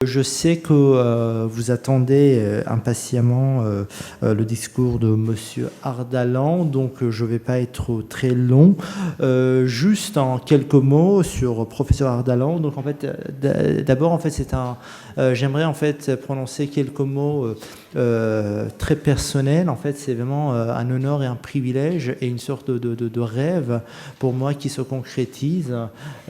Je sais que vous attendez impatiemment le discours de Monsieur Ardalan, donc je ne vais pas être très long. Juste en quelques mots sur professeur Ardalan. Donc en fait, d'abord en fait j'aimerais en fait prononcer quelques mots très personnels. En fait, c'est vraiment un honneur et un privilège et une sorte de rêve pour moi qui se concrétise.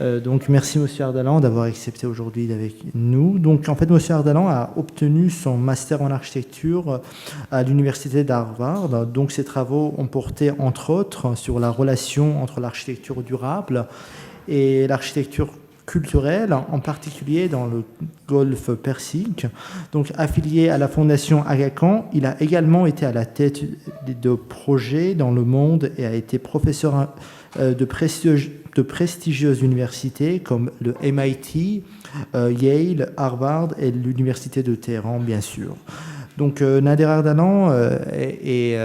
Donc merci Monsieur Ardalan d'avoir accepté aujourd'hui d'avec nous. Donc en fait, Monsieur Ardalan a obtenu son master en architecture à l'université d'Harvard. Donc ses travaux ont porté entre autres sur la relation entre l'architecture durable et l'architecture culturelle, en particulier dans le Golfe Persique. Donc affilié à la fondation Avec, il a également été à la tête de projets dans le monde et a été professeur de prestigieuses universités comme le MIT, Yale, Harvard et l'université de Téhéran, bien sûr. Donc Nader Ardalan est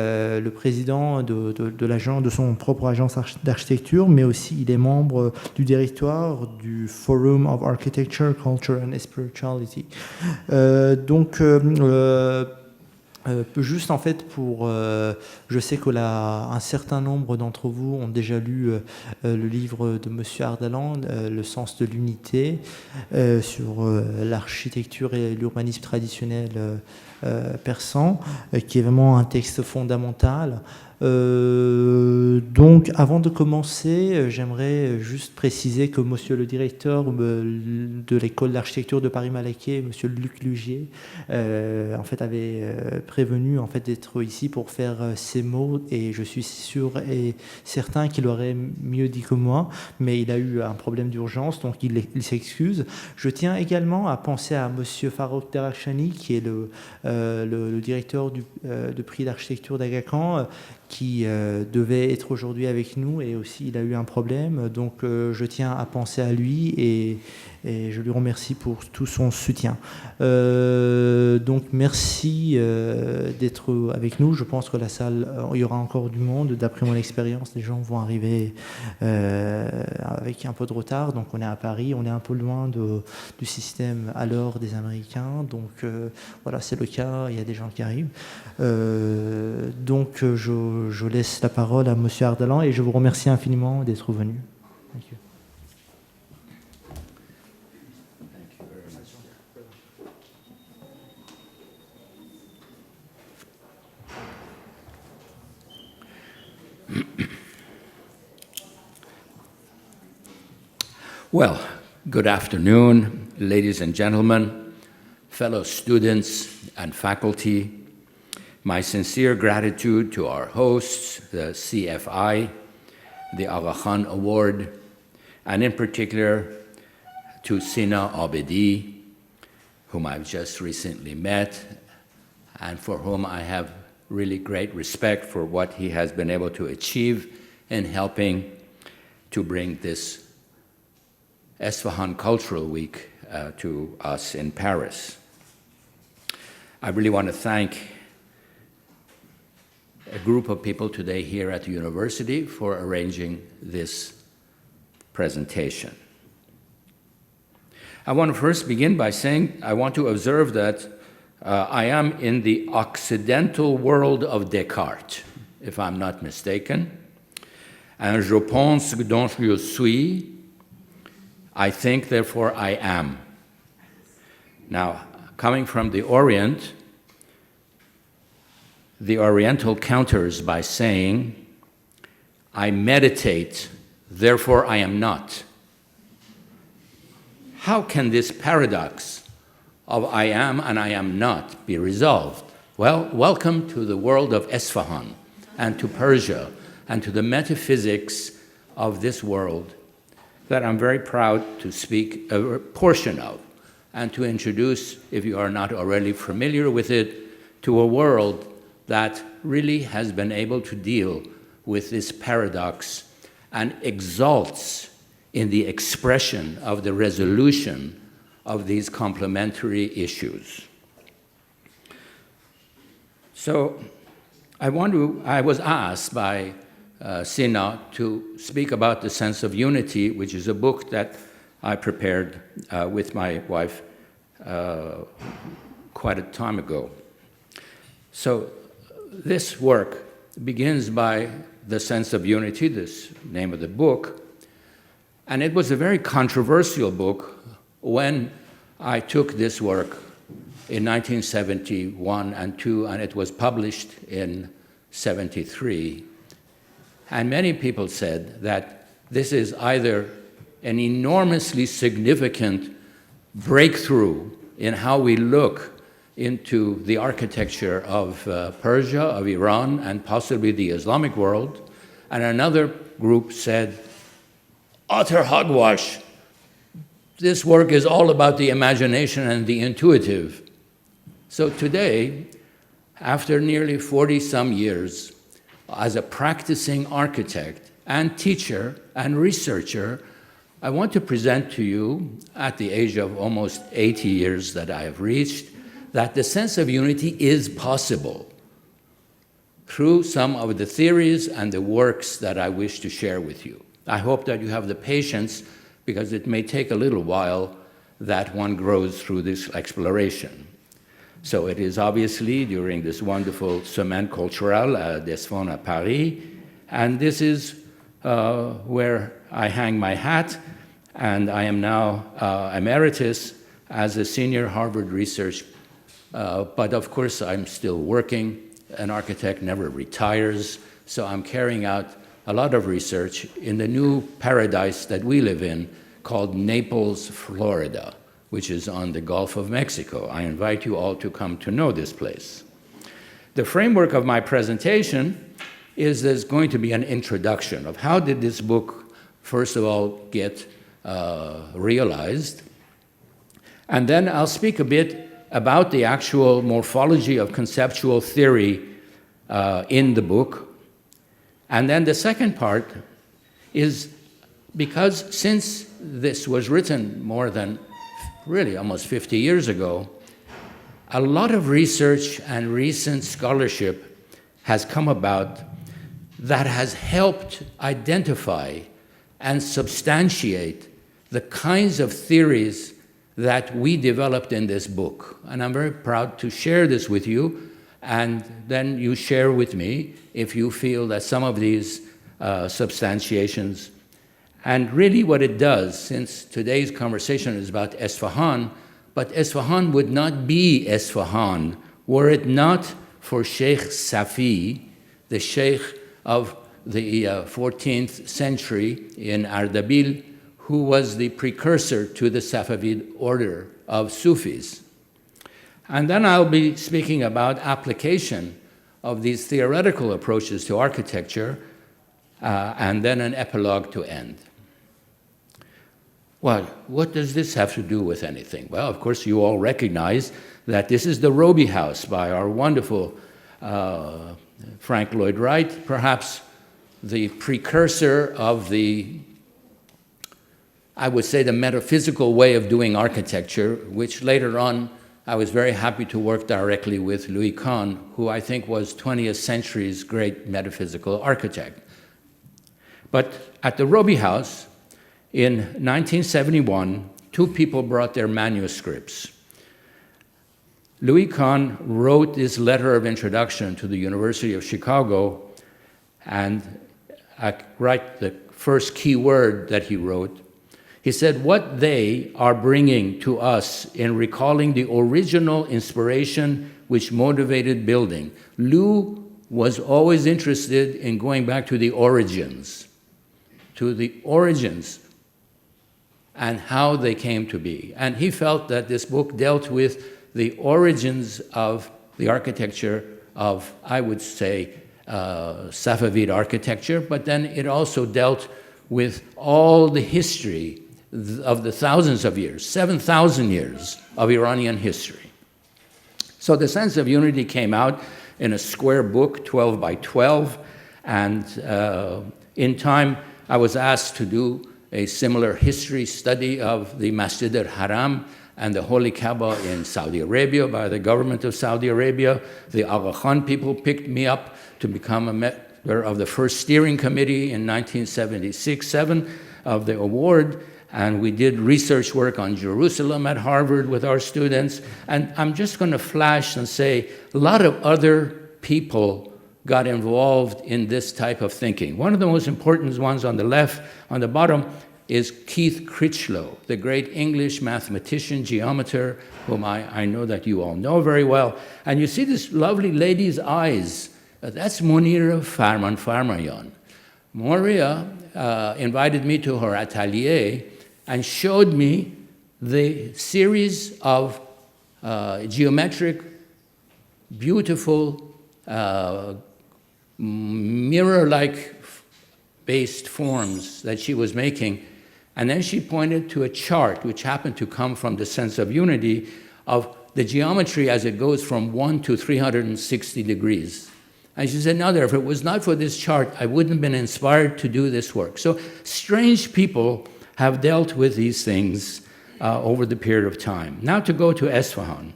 le président de son propre agence d'architecture, mais aussi il est membre du directoire du Forum of Architecture, Culture and Spirituality. Juste en fait je sais que un certain nombre d'entre vous ont déjà lu le livre de Monsieur Ardalan, Le sens de l'unité, sur l'architecture et l'urbanisme traditionnel persan, qui est vraiment un texte fondamental. Donc, avant de commencer, j'aimerais juste préciser que Monsieur le directeur de l'école d'architecture de Paris Malaquais, Monsieur Luc Lugier, en fait, avait prévenu en fait d'être ici pour faire ces mots, et je suis sûr et certain qu'il aurait mieux dit que moi, mais il a eu un problème d'urgence, donc il s'excuse. Je tiens également à penser à Monsieur Farouk Derakhshani, qui est le directeur de prix d'architecture d'Agacan, qui devait être aujourd'hui avec nous, et aussi il a eu un problème, donc je tiens à penser à lui et je lui remercie pour tout son soutien. Donc merci d'être avec nous. Je pense que la salle, il y aura encore du monde. D'après mon expérience, les gens vont arriver avec un peu de retard, donc on est à Paris, on est un peu loin du système à l'heure des Américains, donc voilà, c'est le cas, il y a des gens qui arrivent. Donc je laisse la parole à Monsieur Ardalan et je vous remercie infiniment d'être venu. Thank you. Well, good afternoon, ladies and gentlemen, fellow students and faculty. My sincere gratitude to our hosts, the CFI, the Aga Khan Award, and in particular to Sina Abédi, whom I've just recently met, and for whom I have really great respect for what he has been able to achieve in helping to bring this Esfahan Cultural Week to us in Paris. I really want to thank a group of people today here at the university for arranging this presentation. I want to first begin by saying I want to observe that I am in the Occidental world of Descartes, if I'm not mistaken. And je pense donc je suis, I think, therefore I am. Now, coming from the Orient, the Oriental counters by saying, I meditate, therefore I am not. How can this paradox of I am and I am not be resolved? Well, welcome to the world of Esfahan and to Persia and to the metaphysics of this world that I'm very proud to speak a portion of and to introduce, if you are not already familiar with it, to a world that really has been able to deal with this paradox and exalts in the expression of the resolution of these complementary issues. So I was asked by Sina to speak about The Sense of Unity, which is a book that I prepared with my wife, quite a time ago. So this work begins by the sense of unity, this name of the book, and it was a very controversial book when I took this work in 1971 and 2, and it was published in 73. And many people said that this is either an enormously significant breakthrough in how we look into the architecture of Persia, of Iran, and possibly the Islamic world. And another group said, utter hogwash. This work is all about the imagination and the intuitive. So today, after nearly 40-some years, as a practicing architect and teacher and researcher, I want to present to you, at the age of almost 80 years that I have reached, that the sense of unity is possible through some of the theories and the works that I wish to share with you. I hope that you have the patience, because it may take a little while that one grows through this exploration. So it is obviously during this wonderful Semaine Culturelle at Desfonds à Paris, and this is where I hang my hat, and I am now emeritus as a senior Harvard research, but of course I'm still working. An architect never retires, so I'm carrying out a lot of research in the new paradise that we live in called Naples, Florida, which is on the Gulf of Mexico. I invite you all to come to know this place. The framework of my presentation is there's going to be an introduction of how did this book, first of all, get realized. And then I'll speak a bit about the actual morphology of conceptual theory in the book. And then the second part is because since this was written more than really almost 50 years ago, a lot of research and recent scholarship has come about that has helped identify and substantiate the kinds of theories that we developed in this book. And I'm very proud to share this with you, and then you share with me if you feel that some of these substantiations, and really what it does, since today's conversation is about Esfahan, but Esfahan would not be Esfahan were it not for Sheikh Safi, the Sheikh of the 14th century in Ardabil, who was the precursor to the Safavid order of Sufis. And then I'll be speaking about application of these theoretical approaches to architecture, and then an epilogue to end. Well, what does this have to do with anything? Well, of course, you all recognize that this is the Roby House by our wonderful Frank Lloyd Wright, perhaps the precursor of the, I would say, the metaphysical way of doing architecture, which later on I was very happy to work directly with Louis Kahn, who I think was 20th century's great metaphysical architect. But at the Roby House in 1971, two people brought their manuscripts. Louis Kahn wrote this letter of introduction to the University of Chicago, and I write the first key word that he wrote. He said, what they are bringing to us in recalling the original inspiration which motivated building. Lou was always interested in going back to the origins and how they came to be. And he felt that this book dealt with the origins of the architecture of, I would say, Safavid architecture, but then it also dealt with all the history of the thousands of years, 7,000 years of Iranian history. So the sense of unity came out in a square book, 12 by 12, and in time I was asked to do a similar history study of the Masjid al-Haram and the Holy Kaaba in Saudi Arabia by the government of Saudi Arabia. The Aga Khan people picked me up to become a member of the first steering committee in 1976-7 of the award. and we did research work on Jerusalem at Harvard with our students. And I'm just going to flash and say a lot of other people got involved in this type of thinking. One of the most important ones on the left, on the bottom, is Keith Critchlow, the great English mathematician, geometer, whom I know that you all know very well. And you see this lovely lady's eyes. That's Munira Farmanyan. Moria invited me to her atelier and showed me the series of geometric, beautiful, mirror-like based forms that she was making. And then she pointed to a chart, which happened to come from the sense of unity, of the geometry as it goes from 1 to 360 degrees. And she said, Nader, if it was not for this chart, I wouldn't have been inspired to do this work. So strange people have dealt with these things over the period of time. Now to go to Esfahan.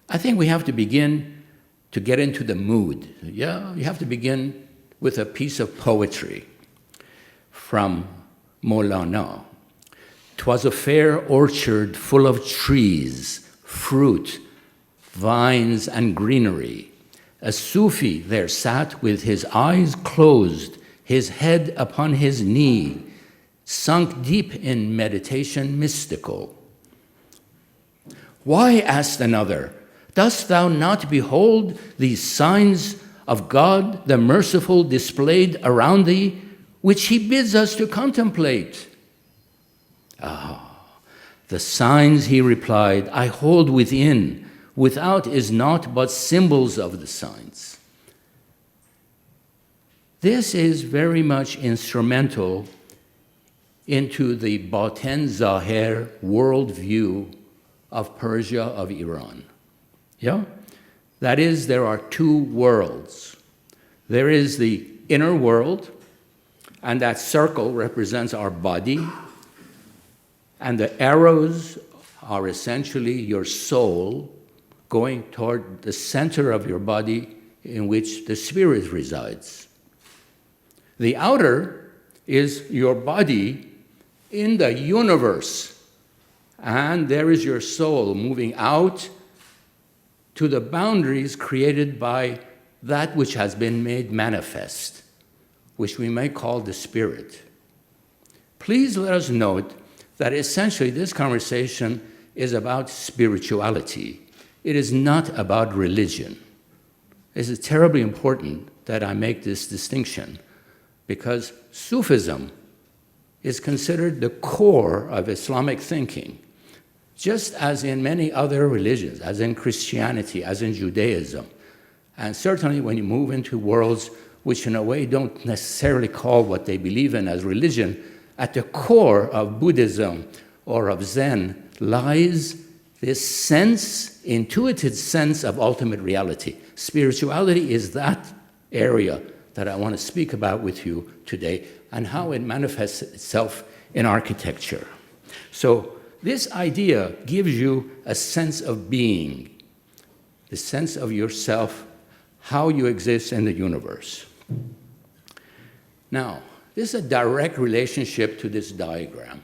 I think we have to begin to get into the mood. Yeah, you have to begin with a piece of poetry from Maulana. "'Twas a fair orchard full of trees, fruit, vines, and greenery. A Sufi there sat with his eyes closed, his head upon his knee, sunk deep in meditation mystical. Why, asked another, dost thou not behold these signs of God, the merciful, displayed around thee, which he bids us to contemplate? The signs, he replied, I hold within. Without is naught but symbols of the signs. This is very much instrumental into the Baten Zahir worldview of Persia, of Iran. Yeah? That is, there are two worlds. There is the inner world, and that circle represents our body, and the arrows are essentially your soul going toward the center of your body in which the spirit resides. The outer is your body in the universe, and there is your soul moving out to the boundaries created by that which has been made manifest, which we may call the spirit. Please let us note that essentially this conversation is about spirituality. It is not about religion. It is terribly important that I make this distinction, because Sufism is considered the core of Islamic thinking, just as in many other religions, as in Christianity, as in Judaism. And certainly when you move into worlds which in a way don't necessarily call what they believe in as religion, at the core of Buddhism or of Zen lies this sense, intuitive sense of ultimate reality. Spirituality is that area that I want to speak about with you today, and how it manifests itself in architecture. So this idea gives you a sense of being, the sense of yourself, how you exist in the universe. Now, this is a direct relationship to this diagram.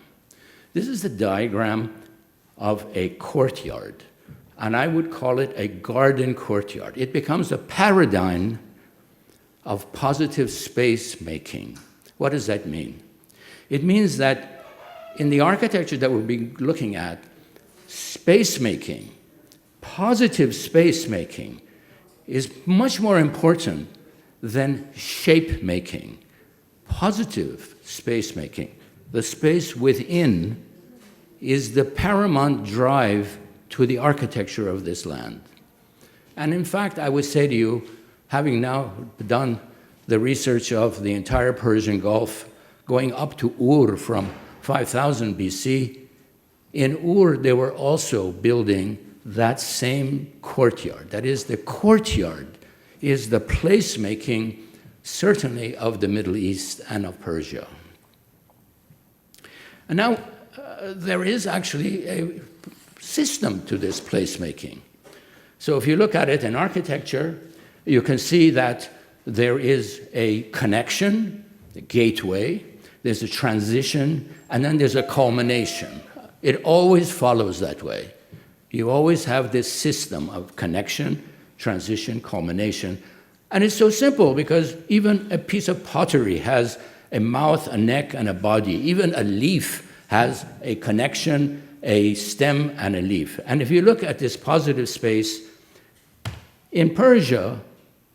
This is the diagram of a courtyard, and I would call it a garden courtyard. It becomes a paradigm of positive space making. What does that mean? It means that in the architecture that we'll be looking at, space making, positive space making, is much more important than shape making. Positive space making, the space within, is the paramount drive to the architecture of this land. And in fact, I would say to you, having now done the research of the entire Persian Gulf, going up to Ur from 5000 BC, in Ur they were also building that same courtyard. That is, the courtyard is the placemaking, certainly of the Middle East and of Persia. And now, there is actually a system to this placemaking. So if you look at it in architecture, you can see that there is a connection, a gateway, there's a transition, and then there's a culmination. It always follows that way. You always have this system of connection, transition, culmination. And it's so simple because even a piece of pottery has a mouth, a neck, and a body. Even a leaf has a connection, a stem, and a leaf. And if you look at this positive space, in Persia,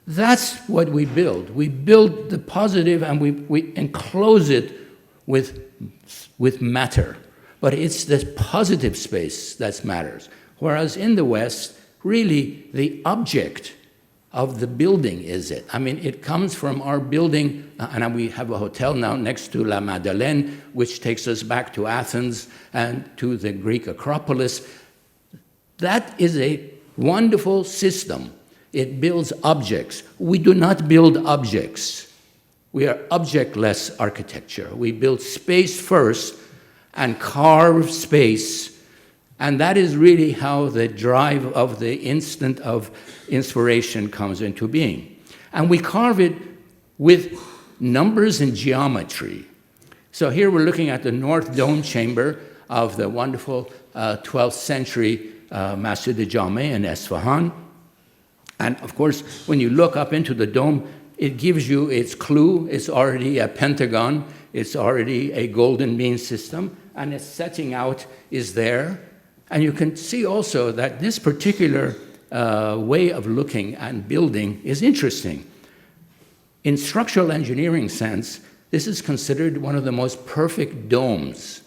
that's what we build. We build the positive and we enclose it with matter. But it's the positive space that matters. Whereas in the West, really the object of the building is it. I mean, it comes from our building, and we have a hotel now next to La Madeleine, which takes us back to Athens and to the Greek Acropolis. That is a wonderful system. It builds objects. We do not build objects. We are objectless architecture. We build space first and carve space, and that is really how the drive of the instant of inspiration comes into being. And we carve it with numbers and geometry. So here we're looking at the North Dome chamber of the wonderful 12th century Masjid al-Jami in Esfahan. And of course, when you look up into the dome, it gives you its clue. It's already a pentagon. It's already a golden mean system. And its setting out is there. And you can see also that this particular way of looking and building is interesting. In structural engineering sense, this is considered one of the most perfect domes.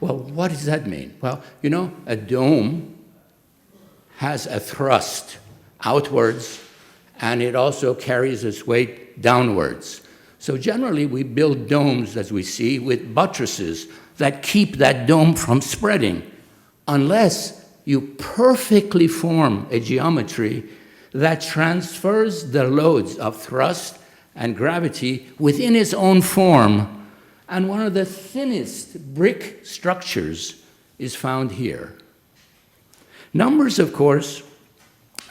Well, what does that mean? Well, you know, a dome has a thrust outwards, and it also carries its weight downwards. So generally, we build domes, as we see, with buttresses that keep that dome from spreading, unless you perfectly form a geometry that transfers the loads of thrust and gravity within its own form. And one of the thinnest brick structures is found here. Numbers, of course,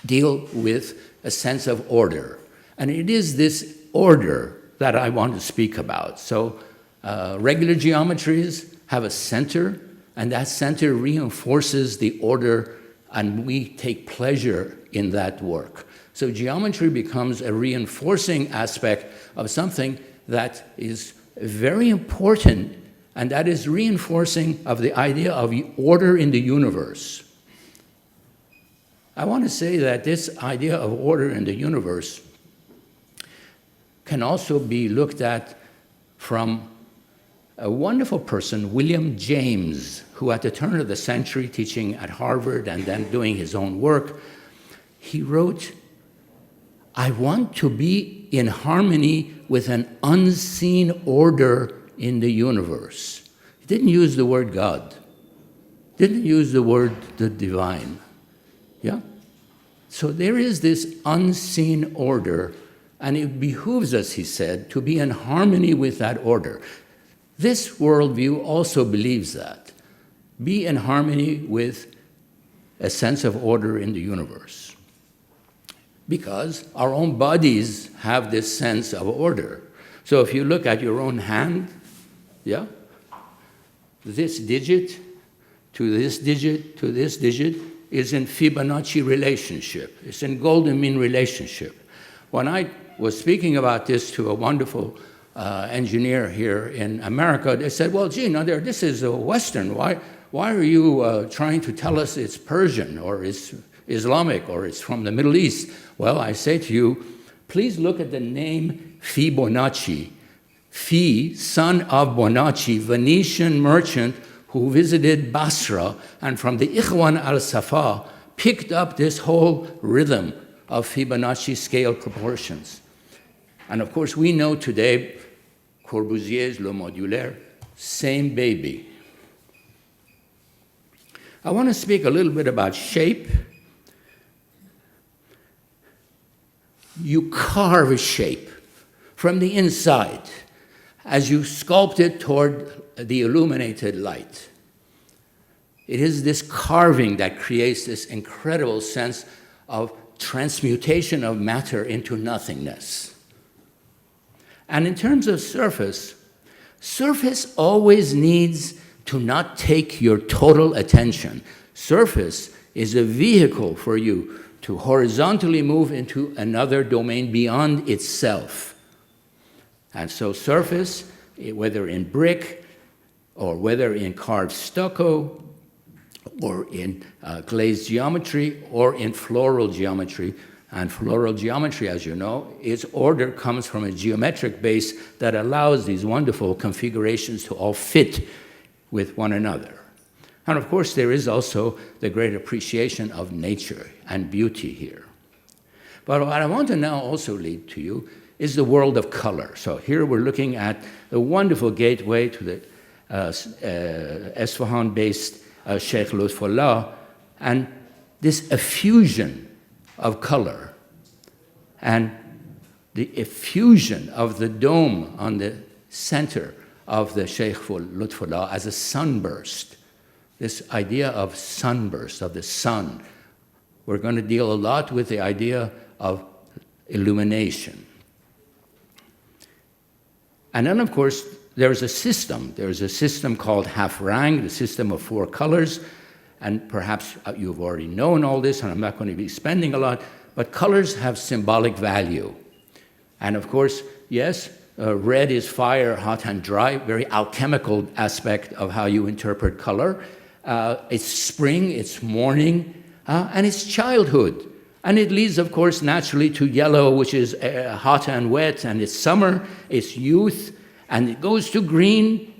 deal with a sense of order. And it is this order that I want to speak about. So regular geometries have a center, and that center reinforces the order, and we take pleasure in that work. So geometry becomes a reinforcing aspect of something that is very important, and that is reinforcing of the idea of order in the universe. I want to say that this idea of order in the universe can also be looked at from a wonderful person, William James, who at the turn of the century, teaching at Harvard and then doing his own work, he wrote, "I want to be in harmony with an unseen order in the universe." He didn't use the word God, didn't use the word the divine. Yeah? So there is this unseen order, and it behooves us, he said, to be in harmony with that order. This worldview also believes that. Be in harmony with a sense of order in the universe. Because our own bodies have this sense of order. So if you look at your own hand, yeah, this digit to this digit to this digit is in Fibonacci relationship. It's in golden mean relationship. When I was speaking about this to a wonderful engineer here in America, they said, "Well, gee, Nader, this is a Western. Why are you trying to tell us it's Persian or it's Islamic or it's from the Middle East?" Well, I say to you, please look at the name Fibonacci. Fi, son of Bonacci, Venetian merchant who visited Basra, and from the Ikhwan al-Safa picked up this whole rhythm of Fibonacci scale proportions. And of course, we know today, Corbusier's Le Modulaire, same baby. I want to speak a little bit about shape. You carve a shape from the inside as you sculpt it toward the illuminated light. It is this carving that creates this incredible sense of transmutation of matter into nothingness. And in terms of surface, Surface always needs to not take your total attention. Surface is a vehicle for you to horizontally move into another domain beyond itself. And so surface, whether in brick or whether in carved stucco or in glazed geometry or in floral geometry, and floral geometry, as you know, its order comes from a geometric base that allows these wonderful configurations to all fit with one another. And of course, there is also the great appreciation of nature and beauty here. But what I want to now also lead to you is the world of color. So here we're looking at the wonderful gateway to the Esfahan-based Sheikh Lutfullah, and this effusion of color and the effusion of the dome on the center of the Sheikh Lutfullah as a sunburst. This idea of sunburst, of the sun. We're going to deal a lot with the idea of illumination. And then, of course, there's a system. There's a system called half-rang, the system of 4 colors. And perhaps you've already known all this, and I'm not going to be spending a lot, but colors have symbolic value. And of course, yes, red is fire, hot and dry, very alchemical aspect of how you interpret color. It's spring, it's morning, and it's childhood. And it leads, of course, naturally to yellow, which is hot and wet, and it's summer, it's youth, and it goes to green,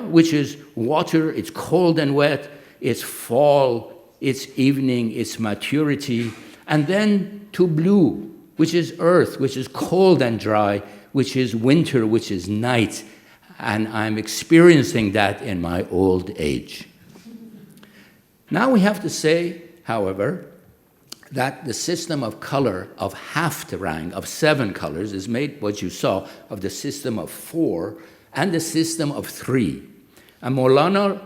which is water, it's cold and wet, it's fall, it's evening, it's maturity, and then to blue, which is earth, which is cold and dry, which is winter, which is night, and I'm experiencing that in my old age. Now we have to say, however, that the system of color of half-rang, of 7 colors, is made, what you saw, of the system of 4 and the system of 3. And Maulana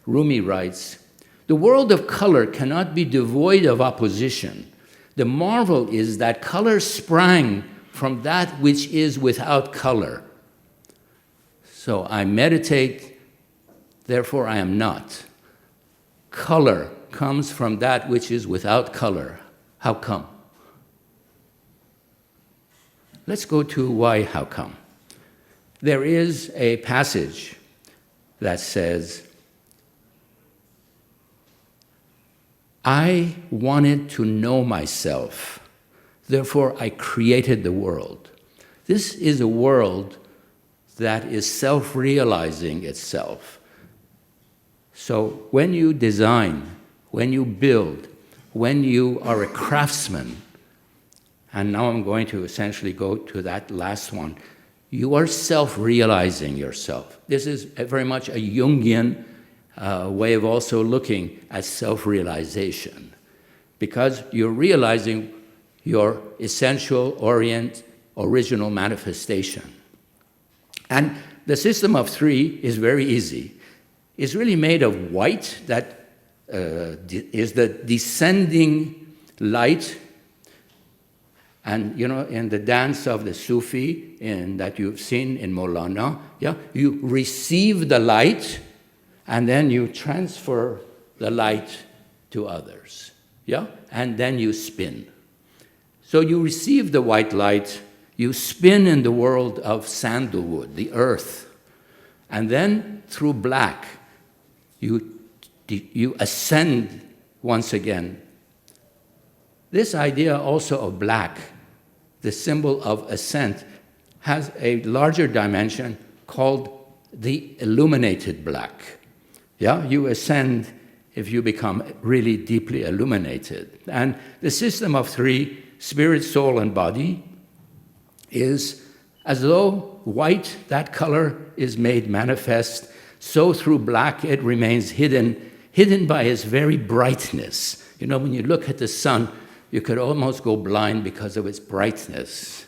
Rumi writes, the world of color cannot be devoid of opposition. The marvel is that color sprang from that which is without color. So I meditate, therefore I am not. Color comes from that which is without color. How come? Let's go to why, how come. There is a passage that says, I wanted to know myself, therefore I created the world. This is a world that is self-realizing itself. So when you design, when you build, when you are a craftsman, and now I'm going to essentially go to that last one, you are self-realizing yourself. This is very much a Jungian way of also looking at self-realization, because you're realizing your essential, original manifestation. And the system of 3 is very easy. It's really made of white, that is the descending light. And, you know, in the dance of the Sufi that you've seen in Maulana, you receive the light, and then you transfer the light to others, and then you spin. So you receive the white light, you spin in the world of sandalwood, the earth, and then through black, you ascend once again. This idea also of black, the symbol of ascent, has a larger dimension called the illuminated black. You ascend if you become really deeply illuminated. And the system of 3, spirit, soul, and body, is as though white, that color, is made manifest, so through black it remains hidden by its very brightness. You know, when you look at the sun, you could almost go blind because of its brightness.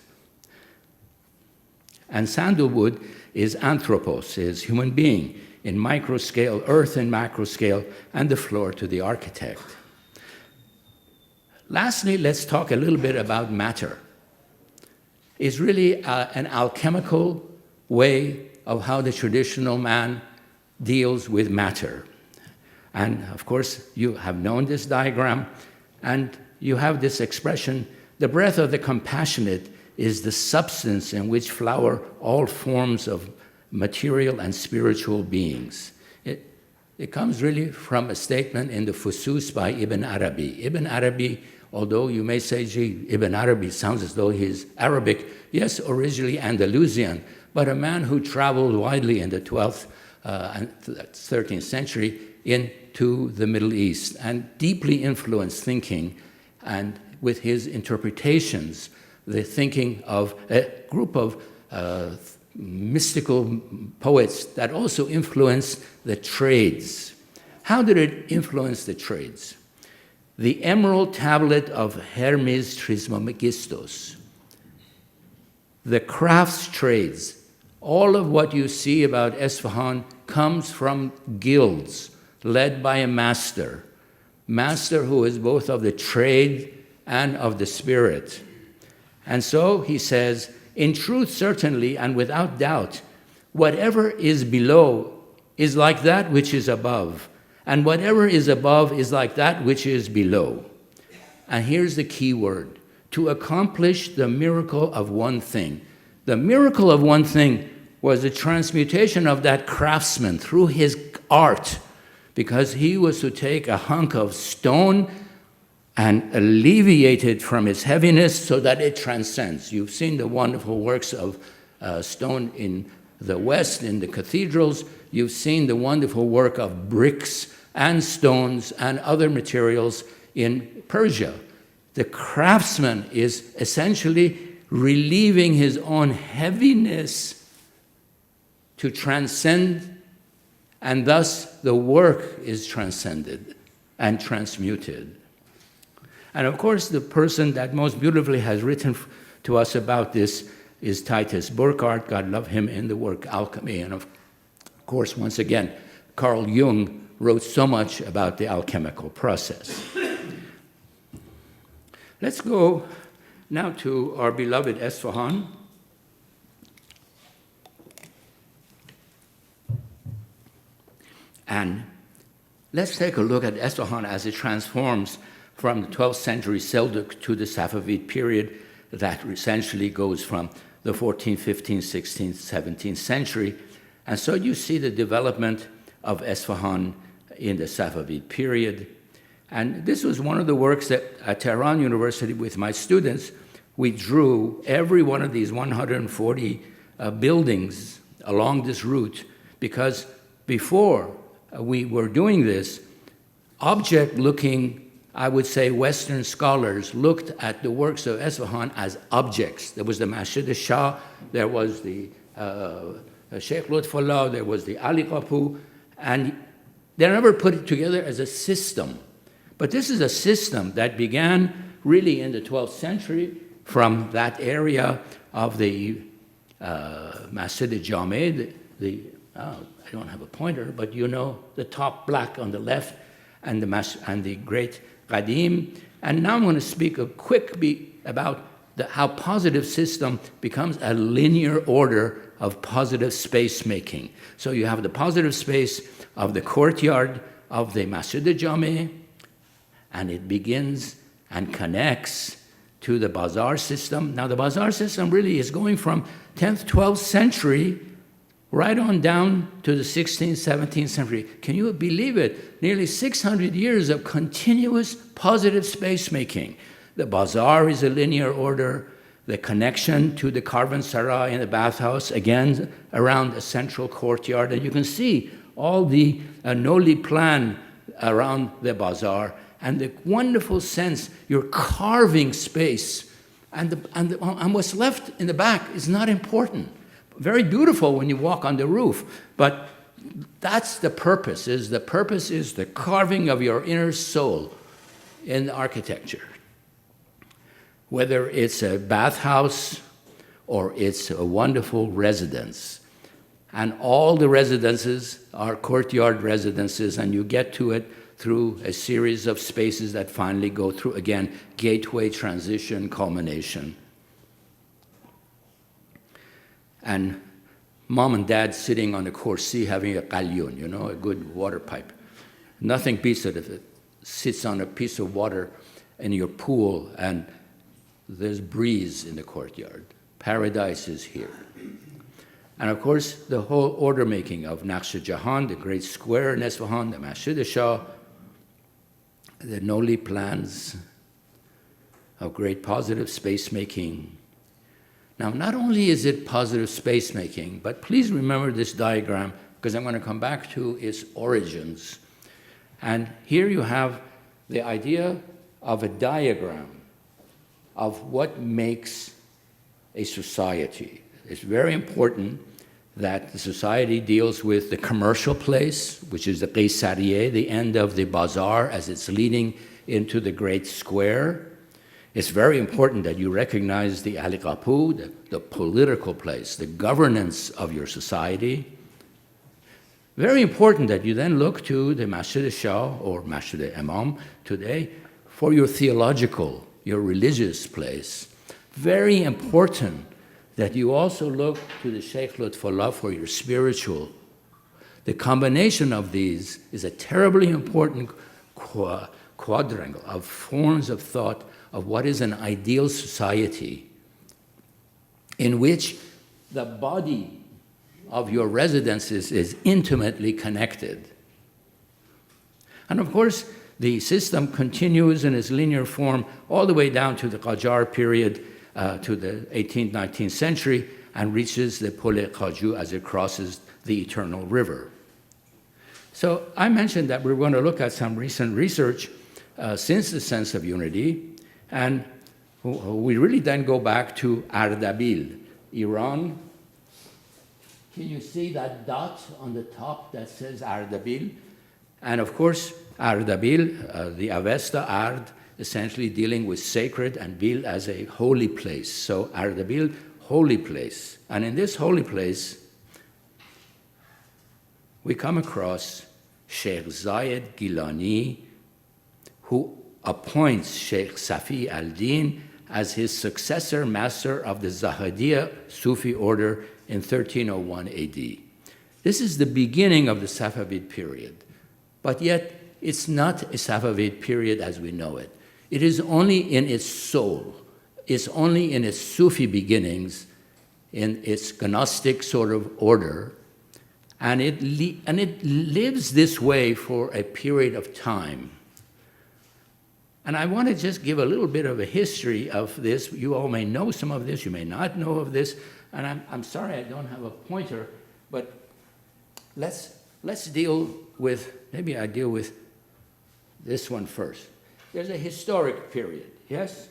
And sandalwood is anthropos, is human being, in micro scale, earth in macro scale, and the floor to the architect. Lastly, let's talk a little bit about matter. It's really an alchemical way of how the traditional man deals with matter. And of course, you have known this diagram, and you have this expression, the breath of the compassionate is the substance in which flower all forms of material and spiritual beings. It comes really from a statement in the Fusus by Ibn Arabi. Ibn Arabi, although you may say, gee, Ibn Arabi sounds as though he's Arabic. Yes, originally Andalusian, but a man who traveled widely in the 12th and 13th century into the Middle East and deeply influenced thinking, and with his interpretations, the thinking of a group of mystical poets that also influenced the trades. How did it influence the trades? The emerald tablet of Hermes Trismegistus, the crafts trades, all of what you see about Esfahan comes from guilds led by a master who is both of the trade and of the spirit. And so he says, in truth, certainly, and without doubt, whatever is below is like that which is above, and whatever is above is like that which is below. And here's the key word, to accomplish the miracle of one thing. The miracle of one thing was the transmutation of that craftsman through his art, because he was to take a hunk of stone and alleviate it from its heaviness so that it transcends. You've seen the wonderful works of stone in the West, in the cathedrals. You've seen the wonderful work of bricks and stones and other materials in Persia. The craftsman is essentially relieving his own heaviness to transcend, and thus the work is transcended and transmuted. And of course, the person that most beautifully has written to us about this is Titus Burckhardt, God love him, in the work Alchemy. And of course, once again, Carl Jung wrote so much about the alchemical process. Let's go now to our beloved Esfahan. And let's take a look at Esfahan as it transforms from the 12th century Seljuk to the Safavid period that essentially goes from the 14th, 15th, 16th, 17th century. And so you see the development of Esfahan in the Safavid period. And this was one of the works that at Tehran University with my students, we drew every one of these 140 buildings along this route, because before we were doing this, object-looking, I would say Western scholars looked at the works of Esfahan as objects. There was the Masjid Shah, there was the Sheikh Lutfullah, there was the Ali Qapu, and they never put it together as a system. But this is a system that began really in the 12th century from that area of the Masjid Jame, I don't have a pointer, but you know the top black on the left, and the great Qadim. And now I'm going to speak a quick bit about how positive system becomes a linear order of positive space making. So you have the positive space of the courtyard of the Masjid Jame, and it begins and connects to the bazaar system. Now the bazaar system really is going from 10th, 12th century right on down to the 16th, 17th century. Can you believe it? Nearly 600 years of continuous positive space making. The bazaar is a linear order. The connection to the Karvansaray and the bathhouse, again, around a central courtyard. And you can see all the Noli plan around the bazaar. And the wonderful sense, you're carving space. And what's left in the back is not important. Very beautiful when you walk on the roof, but that's the purpose. The purpose is the carving of your inner soul in architecture. Whether it's a bathhouse or it's a wonderful residence. And all the residences are courtyard residences, and you get to it through a series of spaces that finally go through, again, gateway, transition, culmination. And mom and dad sitting on the kursi having a qalyoun, a good water pipe. Nothing beats it if it sits on a piece of water in your pool and there's breeze in the courtyard. Paradise is here. And of course, the whole order making of Naqsh Jahan, the great square in Isfahan, the Masjid Shah, the Noli plans of great positive space making. Now, not only is it positive space making, but please remember this diagram because I'm going to come back to its origins. And here you have the idea of a diagram of what makes a society. It's very important that the society deals with the commercial place, which is the Qaysariye, the end of the bazaar as it's leading into the great square. It's very important that you recognize the Aliqapu, the political place, the governance of your society. Very important that you then look to the Masjid Shah or Masjid Imam today for your theological, your religious place. Very important that you also look to the Sheikh Lutfullah for your spiritual. The combination of these is a terribly important quadrangle of forms of thought of what is an ideal society in which the body of your residences is intimately connected. And of course, the system continues in its linear form all the way down to the Qajar period, to the 18th, 19th century, and reaches the Pole Qaju as it crosses the Eternal River. So I mentioned that we're going to look at some recent research since the sense of unity, and we really then go back to Ardabil, Iran. Can you see that dot on the top that says Ardabil? And of course, Ardabil, the Avesta Ard, essentially dealing with sacred and Bil as a holy place. So Ardabil, holy place. And in this holy place, we come across Sheikh Zayed Gilani, who appoints Sheikh Safi al-Din as his successor master of the Zahidiyya Sufi order in 1301 AD. This is the beginning of the Safavid period, but yet it's not a Safavid period as we know it. It is only in its soul, it's only in its Sufi beginnings, in its Gnostic sort of order, and it lives this way for a period of time. And I want to just give a little bit of a history of this. You all may know some of this, you may not know of this, and I'm sorry I don't have a pointer, but let's deal with, maybe I deal with this one first. There's a historic period, yes?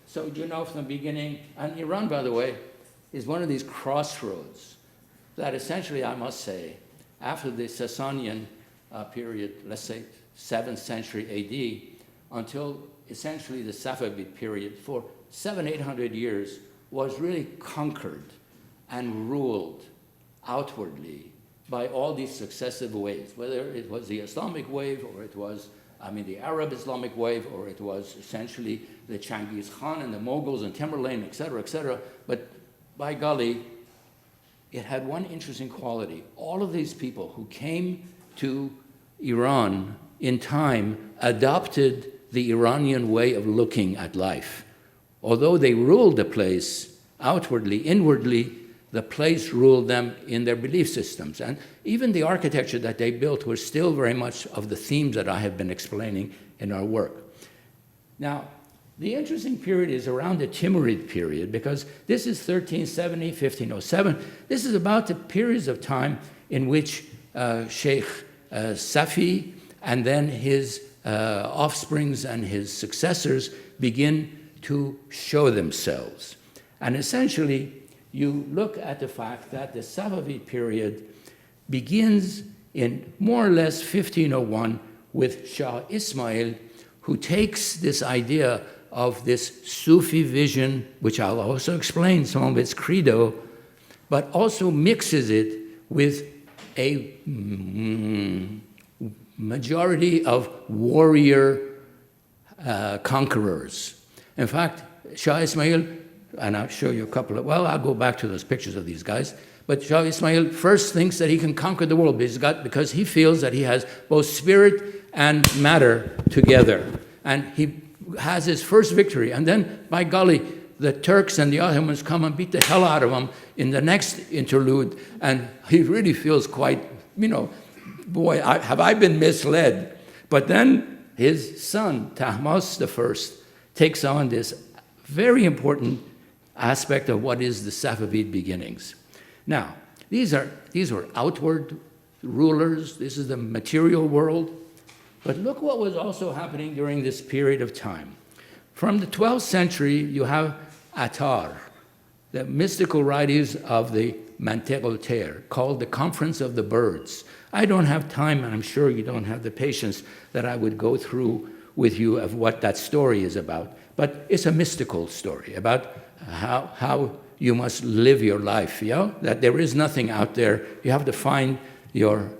So you know from the beginning, and Iran, by the way, is one of these crossroads that essentially, I must say, after the Sasanian period, let's say 7th century AD, until essentially the Safavid period, for 700-800 years, was really conquered and ruled outwardly by all these successive waves, whether it was the Islamic wave or it was, the Arab Islamic wave, or it was essentially the Changiz Khan and the Mughals and Tamerlane, et cetera, but by golly, it had one interesting quality. All of these people who came to Iran in time adopted the Iranian way of looking at life. Although they ruled the place outwardly, inwardly, the place ruled them in their belief systems. And even the architecture that they built was still very much of the themes that I have been explaining in our work. Now, the interesting period is around the Timurid period, because this is 1370, 1507. This is about the periods of time in which Sheikh Safi and then his offsprings and his successors begin to show themselves. And essentially, you look at the fact that the Safavid period begins in more or less 1501 with Shah Ismail, who takes this idea of this Sufi vision, which I'll also explain some of its credo, but also mixes it with a majority of warrior conquerors. In fact, Shah Ismail, and I'll show you a couple of, well, I'll go back to those pictures of these guys. But Shah Ismail first thinks that he can conquer the world because he feels that he has both spirit and matter together. And he has his first victory. And then, by golly, the Turks and the Ottomans come and beat the hell out of him in the next interlude. And he really feels quite, boy, have I been misled. But then his son, Tahmasp I, takes on this very important aspect of what is the Safavid beginnings. Now, these were outward rulers. This is the material world. But look what was also happening during this period of time. From the 12th century, you have Attar, the mystical writings of the Manteq-ul-Tair, called the Conference of the Birds. I don't have time, and I'm sure you don't have the patience that I would go through with you of what that story is about. But it's a mystical story about how you must live your life, that there is nothing out there. You have to find your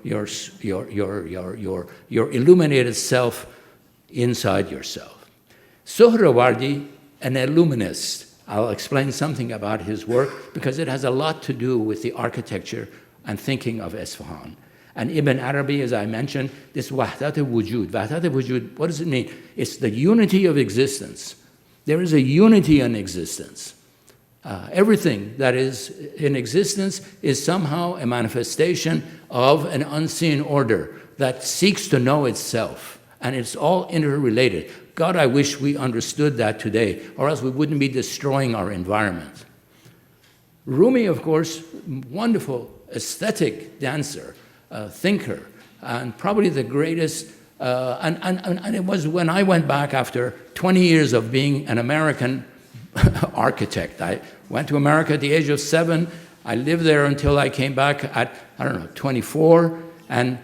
illuminated self inside yourself. Sohrawardi, an illuminist. I'll explain something about his work because it has a lot to do with the architecture and thinking of Isfahan. And Ibn Arabi, as I mentioned, this wahdat-e-wujud. Wahdat-e-wujud, what does it mean? It's the unity of existence. There is a unity in existence. Everything that is in existence is somehow a manifestation of an unseen order that seeks to know itself. And it's all interrelated. God, I wish we understood that today, or else we wouldn't be destroying our environment. Rumi, of course, wonderful aesthetic dancer, thinker, and probably the greatest. And it was when I went back after 20 years of being an American architect. I went to America at the age of 7. I lived there until I came back at, 24. And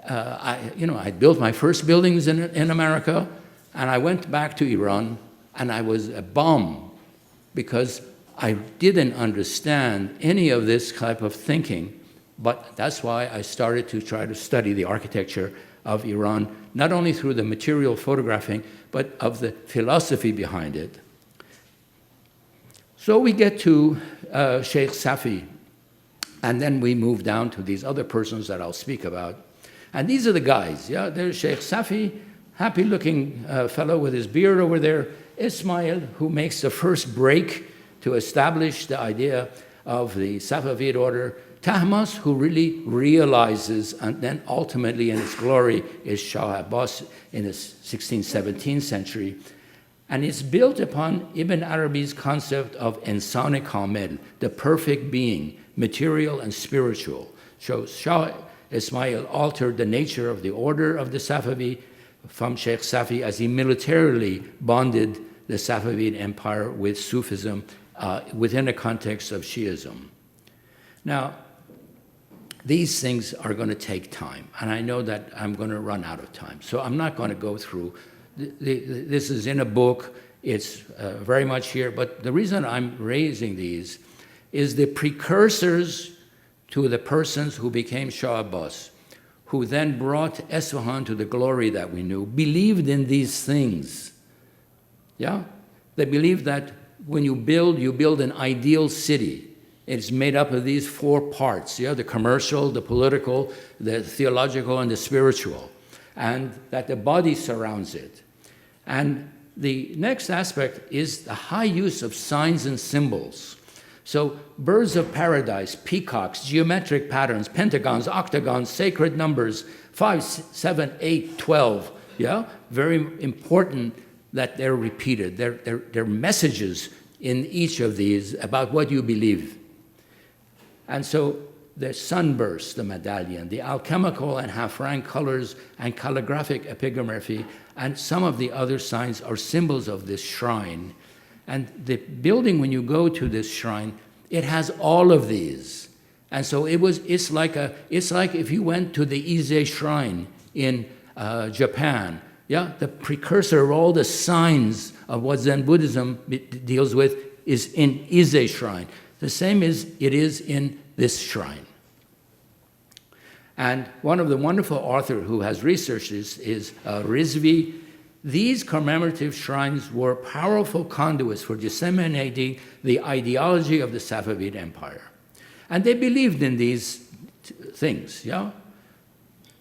I built my first buildings in America. And I went back to Iran, and I was a bum because I didn't understand any of this type of thinking. But that's why I started to try to study the architecture of Iran, not only through the material photographing, but of the philosophy behind it. So we get to Sheikh Safi, and then we move down to these other persons that I'll speak about. And these are the guys, There's Sheikh Safi, happy-looking fellow with his beard over there. Ismail, who makes the first break to establish the idea of the Safavid order. Tahmasp, who really realizes, and then ultimately in its glory, is Shah Abbas in the 16th, 17th century. And it's built upon Ibn Arabi's concept of insan kamil, the perfect being, material and spiritual. So Shah Ismail altered the nature of the order of the Safavi from Sheikh Safi as he militarily bonded the Safavid empire with Sufism within a context of Shiism. Now, these things are going to take time, and I know that I'm going to run out of time, so I'm not going to go through. This is in a book. It's very much here, but the reason I'm raising these is the precursors to the persons who became Shah Abbas, who then brought Isfahan to the glory that we knew, believed in these things. They believed that when you build an ideal city. It's made up of these 4 parts, the commercial, the political, the theological, and the spiritual, and that the body surrounds it. And the next aspect is the high use of signs and symbols. So birds of paradise, peacocks, geometric patterns, pentagons, octagons, sacred numbers, 5, 7, 8, 12, very important that they're repeated. They're messages in each of these about what you believe. And so the sunburst, the medallion, the alchemical and half-rank colors and calligraphic epigraphy, and some of the other signs are symbols of this shrine. And the building, when you go to this shrine, it has all of these. And so it's like if you went to the Ise shrine in Japan, the precursor of all the signs of what Zen Buddhism deals with is in Ise shrine. The same as it is in this shrine. And one of the wonderful authors who has researched this is Rizvi. These commemorative shrines were powerful conduits for disseminating the ideology of the Safavid Empire. And they believed in these things, yeah?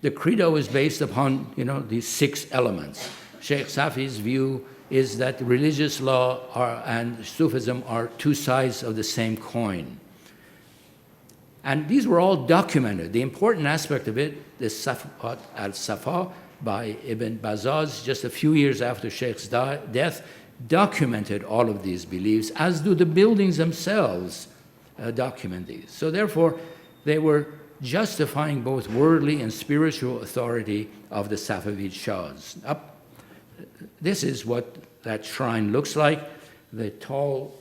The credo is based upon, these 6 elements. Sheikh Safi's view is that religious law and Sufism are 2 sides of the same coin. And these were all documented. The important aspect of it, the Safat al-Safa by Ibn Bazaz, just a few years after Sheikh's death, documented all of these beliefs, as do the buildings themselves document these. So therefore, they were justifying both worldly and spiritual authority of the Safavid Shahs. This is what that shrine looks like. The tall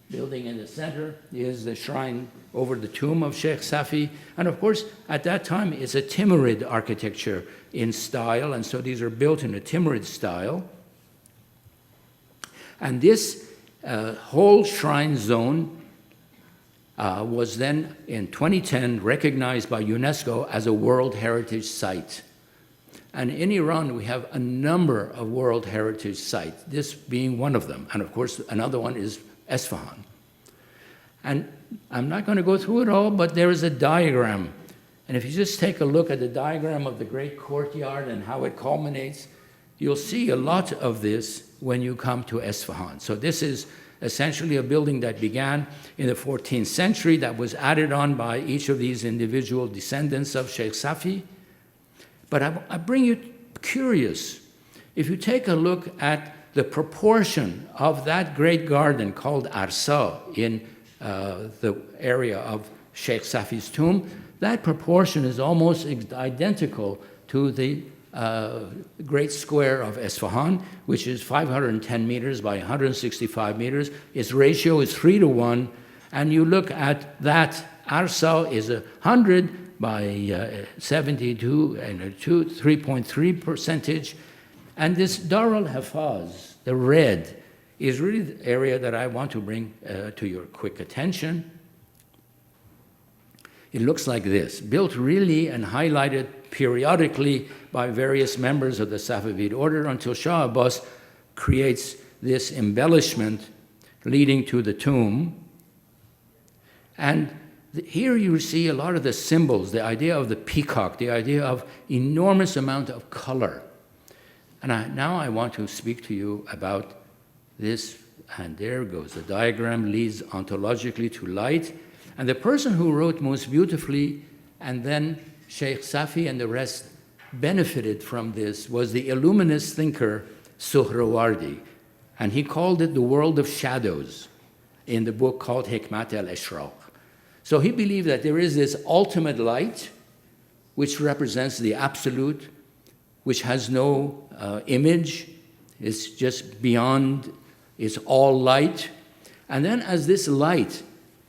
building in the center is the shrine over the tomb of Sheikh Safi. And of course, at that time, it's a Timurid architecture in style, and so these are built in a Timurid style. And this whole shrine zone was then, in 2010, recognized by UNESCO as a World Heritage Site. And in Iran, we have a number of World Heritage Sites, this being one of them. And of course, another one is Esfahan. And I'm not going to go through it all, but there is a diagram. And if you just take a look at the diagram of the great courtyard and how it culminates, you'll see a lot of this when you come to Esfahan. So this is essentially a building that began in the 14th century that was added on by each of these individual descendants of Sheikh Safi. But I bring you curious. If you take a look at the proportion of that great garden called Arsa in the area of Sheikh Safi's tomb, that proportion is almost identical to the great square of Esfahan, which is 510 meters by 165 meters. Its ratio is 3:1. And you look at that, Arsa is 100 by 72 and 3.3%. And this Dar al-Hafaz, the red, is really the area that I want to bring to your quick attention. It looks like this, built really and highlighted periodically by various members of the Safavid order until Shah Abbas creates this embellishment leading to the tomb. And here you see a lot of the symbols, the idea of the peacock, the idea of enormous amount of color. And now I want to speak to you about this, and there goes. The diagram leads ontologically to light. And the person who wrote most beautifully, and then Sheikh Safi and the rest benefited from this, was the illuminist thinker Suhrawardi. And he called it the world of shadows in the book called Hikmat al-Ishraq. So he believed that there is this ultimate light, which represents the absolute, which has no image, it's just beyond, it's all light. And then as this light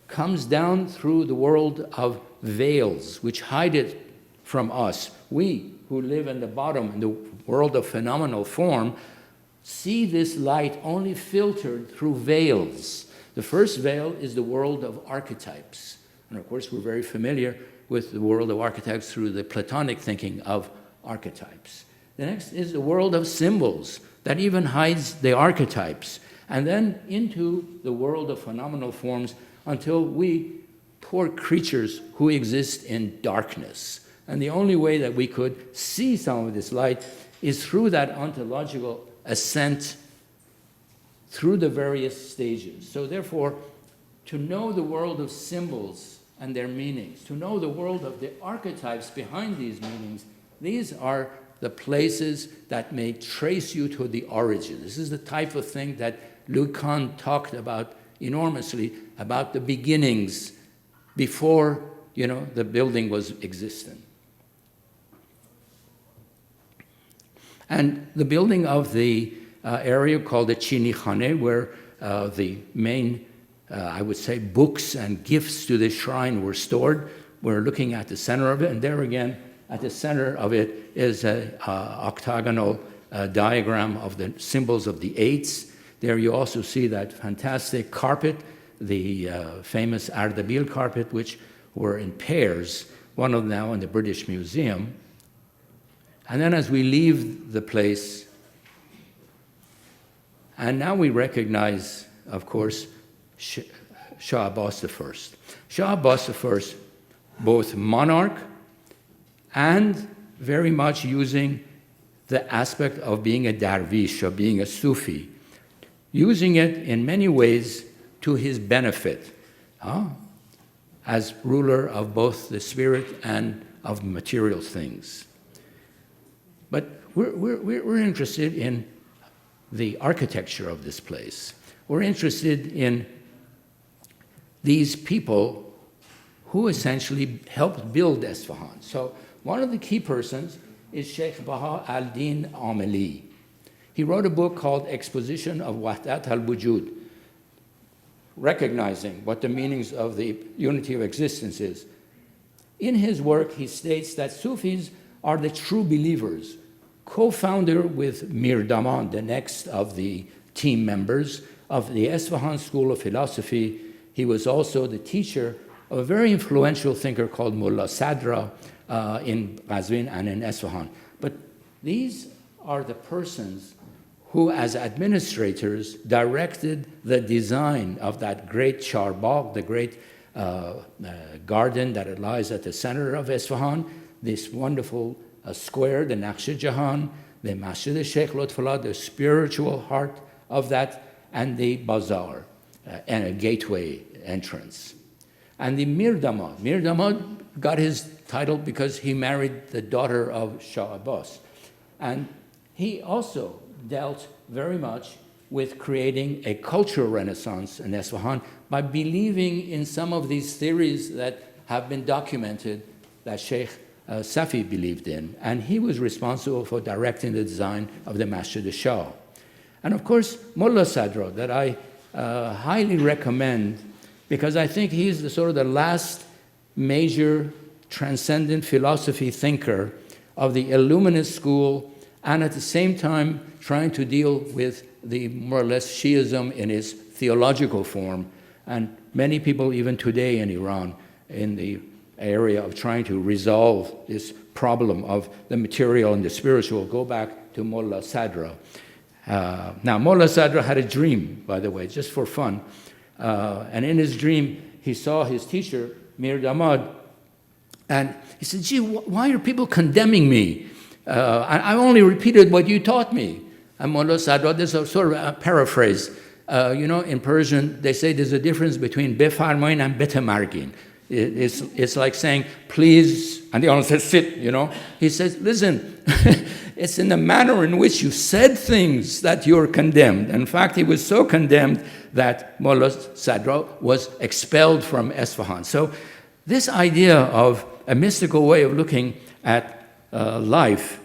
comes down through the world of veils, which hide it from us, we who live in the bottom, in the world of phenomenal form, see this light only filtered through veils. The first veil is the world of archetypes. And of course, we're very familiar with the world of archetypes through the Platonic thinking of archetypes. The next is the world of symbols that even hides the archetypes. And then into the world of phenomenal forms until we, poor creatures who exist in darkness. And the only way that we could see some of this light is through that ontological ascent through the various stages. So therefore, to know the world of symbols and their meanings, to know the world of the archetypes behind these meanings, these are the places that may trace you to the origin. This is the type of thing that Lucan talked about enormously, about the beginnings before, the building was existent. And the building of the area called the Chini Khane, where the main, I would say, books and gifts to the shrine were stored. We're looking at the center of it, and there again, at the center of it is an octagonal diagram of the symbols of the eights. There you also see that fantastic carpet, the famous Ardabil carpet, which were in pairs, one of them now in the British Museum. And then as we leave the place, and now we recognize, of course, Shah Abbas I. Shah Abbas I, both monarch and very much using the aspect of being a darvish, of being a Sufi, using it in many ways to his benefit, as ruler of both the spirit and of material things. But we're interested in the architecture of this place. We're interested in these people who essentially helped build Esfahan. So one of the key persons is Sheikh Baha al-Din Ameli. He wrote a book called Exposition of Wahdat al-Wujud, recognizing what the meanings of the unity of existence is. In his work, he states that Sufis are the true believers. Co-founder with Mir Daman, the next of the team members of the Esfahan School of Philosophy, he was also the teacher of a very influential thinker called Mullah Sadra in Qazvin and in Esfahan. But these are the persons who, as administrators, directed the design of that great Charbagh, the great garden that lies at the center of Esfahan, this wonderful square, the Naqsh Jahan, the Masjid Sheikh Lutfullah, the spiritual heart of that, and the bazaar, and a gateway entrance. And the Mir Damad got his title because he married the daughter of Shah Abbas. And he also dealt very much with creating a cultural renaissance in Esfahan by believing in some of these theories that have been documented that Sheikh Safi believed in. And he was responsible for directing the design of the Masjid al-Shah. And of course, Mullah Sadra, that I highly recommend, because I think he's the sort of the last major transcendent philosophy thinker of the Illuminist school, and at the same time trying to deal with the more or less Shiism in its theological form. And many people, even today in Iran, in the area of trying to resolve this problem of the material and the spiritual, go back to Mullah Sadra. Now, Mullah Sadra had a dream, by the way, just for fun. And in his dream, he saw his teacher, Mir Damad, and he said, gee, why are people condemning me? I only repeated what you taught me. And Mullah Sadra, this is sort of a paraphrase. In Persian, they say there's a difference between befarmain and betamargin. It's like saying, please, and the owner says, sit, He says, listen, it's in the manner in which you said things that you're condemned. In fact, he was so condemned that Mullah Sadra was expelled from Esfahan. So this idea of a mystical way of looking at life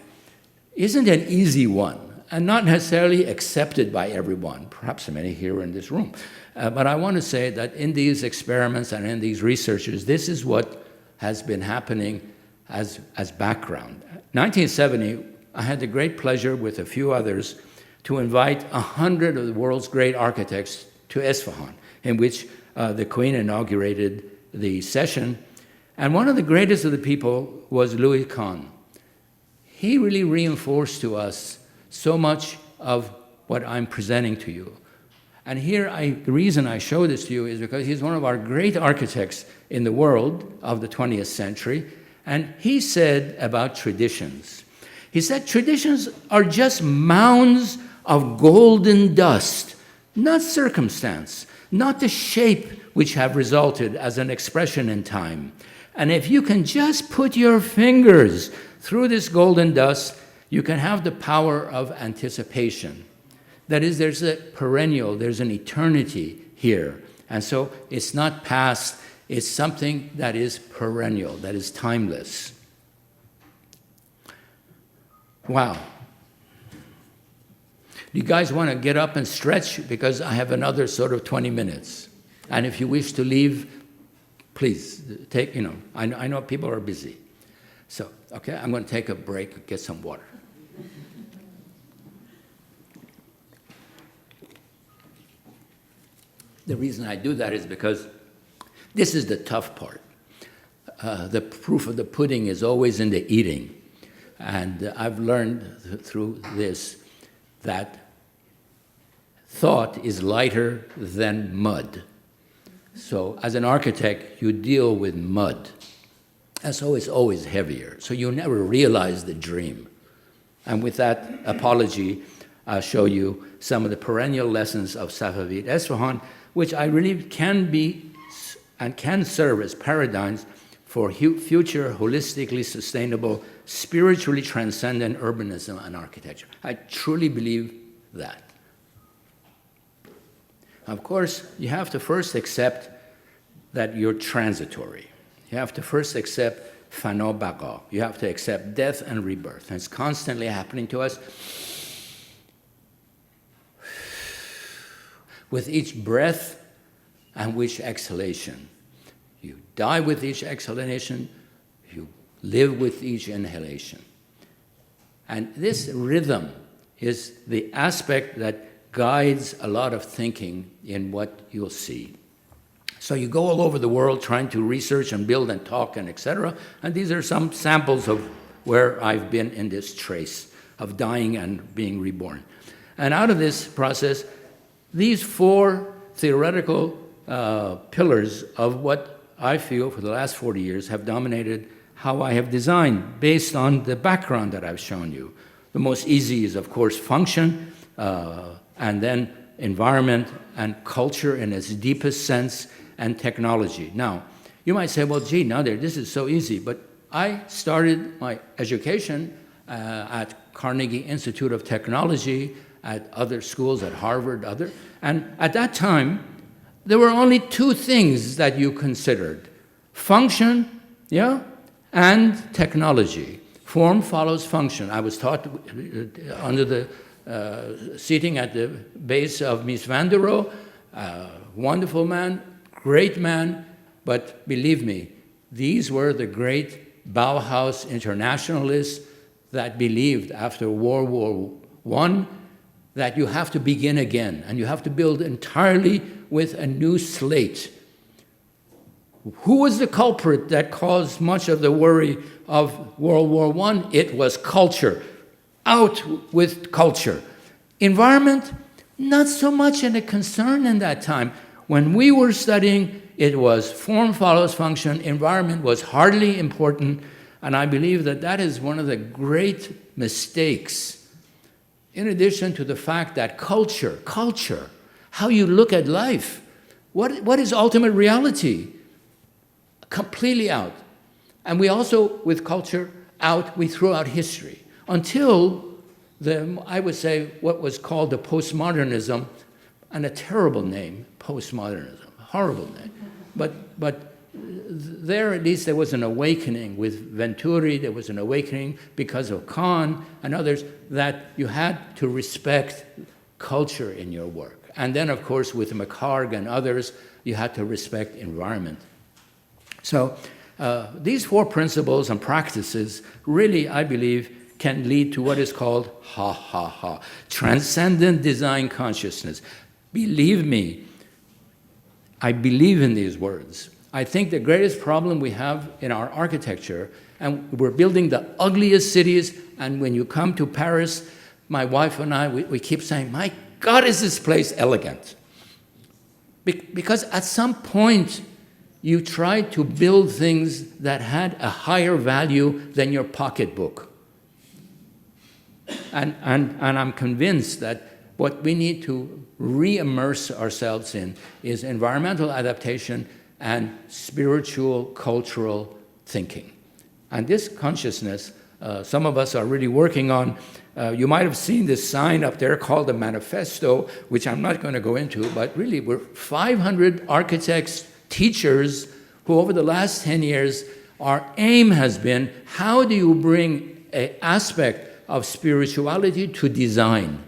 isn't an easy one, and not necessarily accepted by everyone, perhaps many here in this room. But I want to say that in these experiments and in these researches, this is what has been happening as background. 1970, I had the great pleasure with a few others to invite 100 of the world's great architects to Esfahan, in which the Queen inaugurated the session. And one of the greatest of the people was Louis Kahn. He really reinforced to us so much of what I'm presenting to you. And here, the reason I show this to you is because he's one of our great architects in the world of the 20th century. And he said about traditions, he said, traditions are just mounds of golden dust, not circumstance, not the shape which have resulted as an expression in time. And if you can just put your fingers through this golden dust, you can have the power of anticipation. That is, there's a perennial, there's an eternity here. And so it's not past, it's something that is perennial, that is timeless. Wow. You guys want to get up and stretch? Because I have another sort of 20 minutes. And if you wish to leave, please take, I know people are busy. So, okay, I'm going to take a break, get some water. The reason I do that is because this is the tough part. The proof of the pudding is always in the eating. And I've learned through this that thought is lighter than mud. So as an architect, you deal with mud. And so it's always heavier. So you never realize the dream. And with that apology, I'll show you some of the perennial lessons of Safavid Esfahan, which I believe can be and can serve as paradigms for future holistically sustainable, spiritually transcendent urbanism and architecture. I truly believe that. Of course, you have to first accept that you're transitory. You have to first accept fana baqa. You have to accept death and rebirth. And it's constantly happening to us. With each breath and with each exhalation. You die with each exhalation, you live with each inhalation. And this rhythm is the aspect that guides a lot of thinking in what you'll see. So you go all over the world trying to research and build and talk and etc. And these are some samples of where I've been in this trace of dying and being reborn. And out of this process, these four theoretical pillars of what I feel for the last 40 years have dominated how I have designed based on the background that I've shown you. The most easy is, of course, function, and then environment and culture in its deepest sense, and technology. Now, you might say, well, gee, Nader, this is so easy, but I started my education at Carnegie Institute of Technology, at other schools, at Harvard, and at that time, there were only two things that you considered: function, and technology. Form follows function. I was taught under the seating at the base of Mies van der Rohe, wonderful man, great man, but believe me, these were the great Bauhaus internationalists that believed after World War I that you have to begin again, and you have to build entirely with a new slate. Who was the culprit that caused much of the worry of World War I? It was culture. Out with culture. Environment, not so much a concern in that time. When we were studying, it was form follows function. Environment was hardly important, and I believe that that is one of the great mistakes. In addition to the fact that culture, how you look at life, what is ultimate reality? Completely out. And we also, with culture out, we threw out history. Until I would say, what was called the postmodernism, and a terrible name, postmodernism, horrible name. But there at least there was an awakening with Venturi, there was an awakening because of Kahn and others, that you had to respect culture in your work. And then, of course, with McHarg and others, you had to respect environment. So these four principles and practices really, I believe, can lead to what is called transcendent design consciousness. Believe me, I believe in these words. I think the greatest problem we have in our architecture, and we're building the ugliest cities, and when you come to Paris, my wife and I, we keep saying, my God, is this place elegant? Because at some point, you tried to build things that had a higher value than your pocketbook. And I'm convinced that what we need to re-immerse ourselves in is environmental adaptation and spiritual, cultural thinking. And this consciousness, some of us are really working on. You might have seen this sign up there called the Manifesto, which I'm not going to go into, but really we're 500 architects, teachers, who over the last 10 years, our aim has been, how do you bring an aspect of spirituality to design?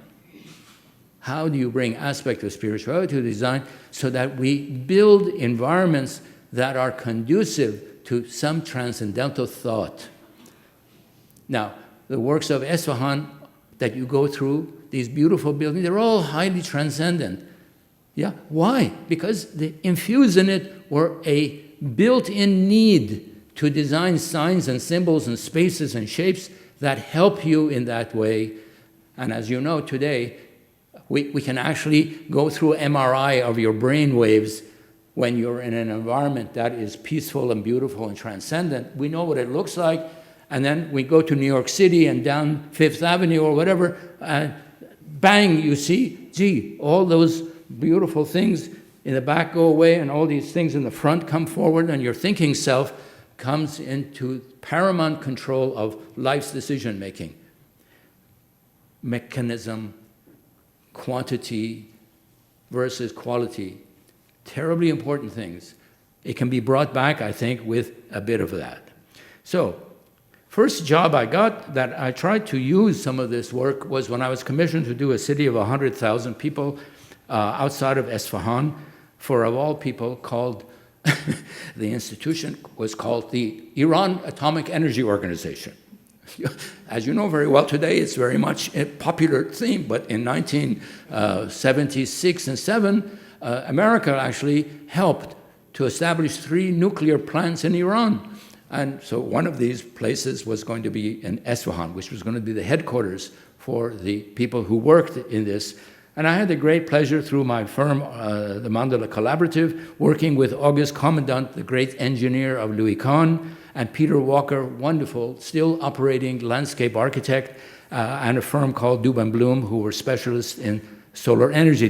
How do you bring aspect of spirituality to design so that we build environments that are conducive to some transcendental thought? Now, the works of Esfahan that you go through, these beautiful buildings, they're all highly transcendent. Yeah, why? Because they infuse in it were a built-in need to design signs and symbols and spaces and shapes that help you in that way. And as you know today, we can actually go through MRI of your brain waves when you're in an environment that is peaceful and beautiful and transcendent, we know what it looks like. And then we go to New York City and down Fifth Avenue or whatever, and bang, you see, gee, all those beautiful things in the back go away and all these things in the front come forward, and your thinking self comes into paramount control of life's decision-making. Mechanism, quantity versus quality. Terribly important things. It can be brought back, I think, with a bit of that. So, first job I got that I tried to use some of this work was when I was commissioned to do a city of 100,000 people outside of Isfahan for, of all people, called, the institution was called the Iran Atomic Energy Organization. As you know very well today, it's very much a popular theme, but in 1976 and 7, America actually helped to establish 3 nuclear plants in Iran. And so one of these places was going to be in Isfahan, which was going to be the headquarters for the people who worked in this. And I had the great pleasure through my firm, the Mandala Collaborative, working with August Commandant, the great engineer of Louis Kahn, and Peter Walker, wonderful, still operating landscape architect, and a firm called Dubin Bloom, who were specialists in solar energy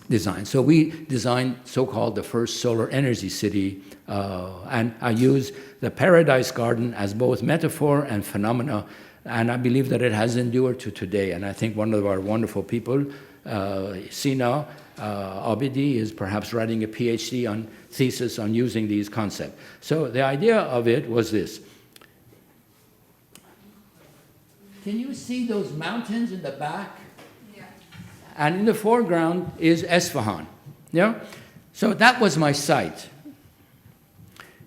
design. So we designed so-called the first solar energy city, and I use the Paradise Garden as both metaphor and phenomena, and I believe that it has endured to today. And I think one of our wonderful people, Sina, Abédi, is perhaps writing a PhD on thesis on using these concepts. So the idea of it was this. Can you see those mountains in the back? Yeah. And in the foreground is Isfahan. Yeah? So that was my site.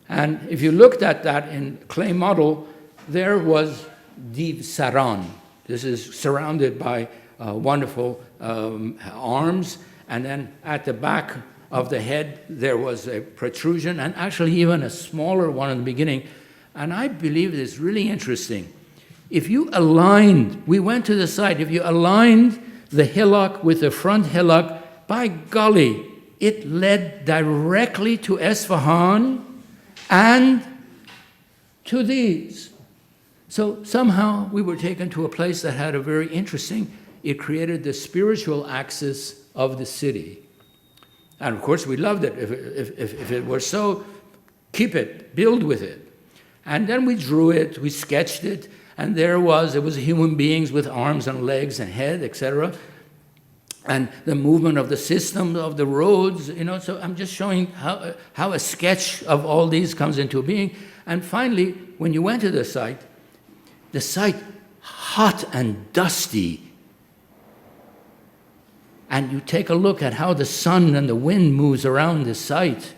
And if you looked at that in clay model, there was Div Saran. This is surrounded by wonderful arms, and then at the back of the head there was a protrusion, and actually even a smaller one in the beginning. And I believe it is really interesting. If you aligned, we went to the site, if you aligned the hillock with the front hillock, by golly, it led directly to Isfahan and to these. So somehow we were taken to a place that had a very interesting, it created the spiritual axis of the city. And of course we loved it. If it were so, keep it, build with it. And then we drew it, we sketched it, and it was human beings with arms and legs and head, etc. And the movement of the system, of the roads, so I'm just showing how a sketch of all these comes into being. And finally, when you went to the site, hot and dusty, and you take a look at how the sun and the wind moves around the site,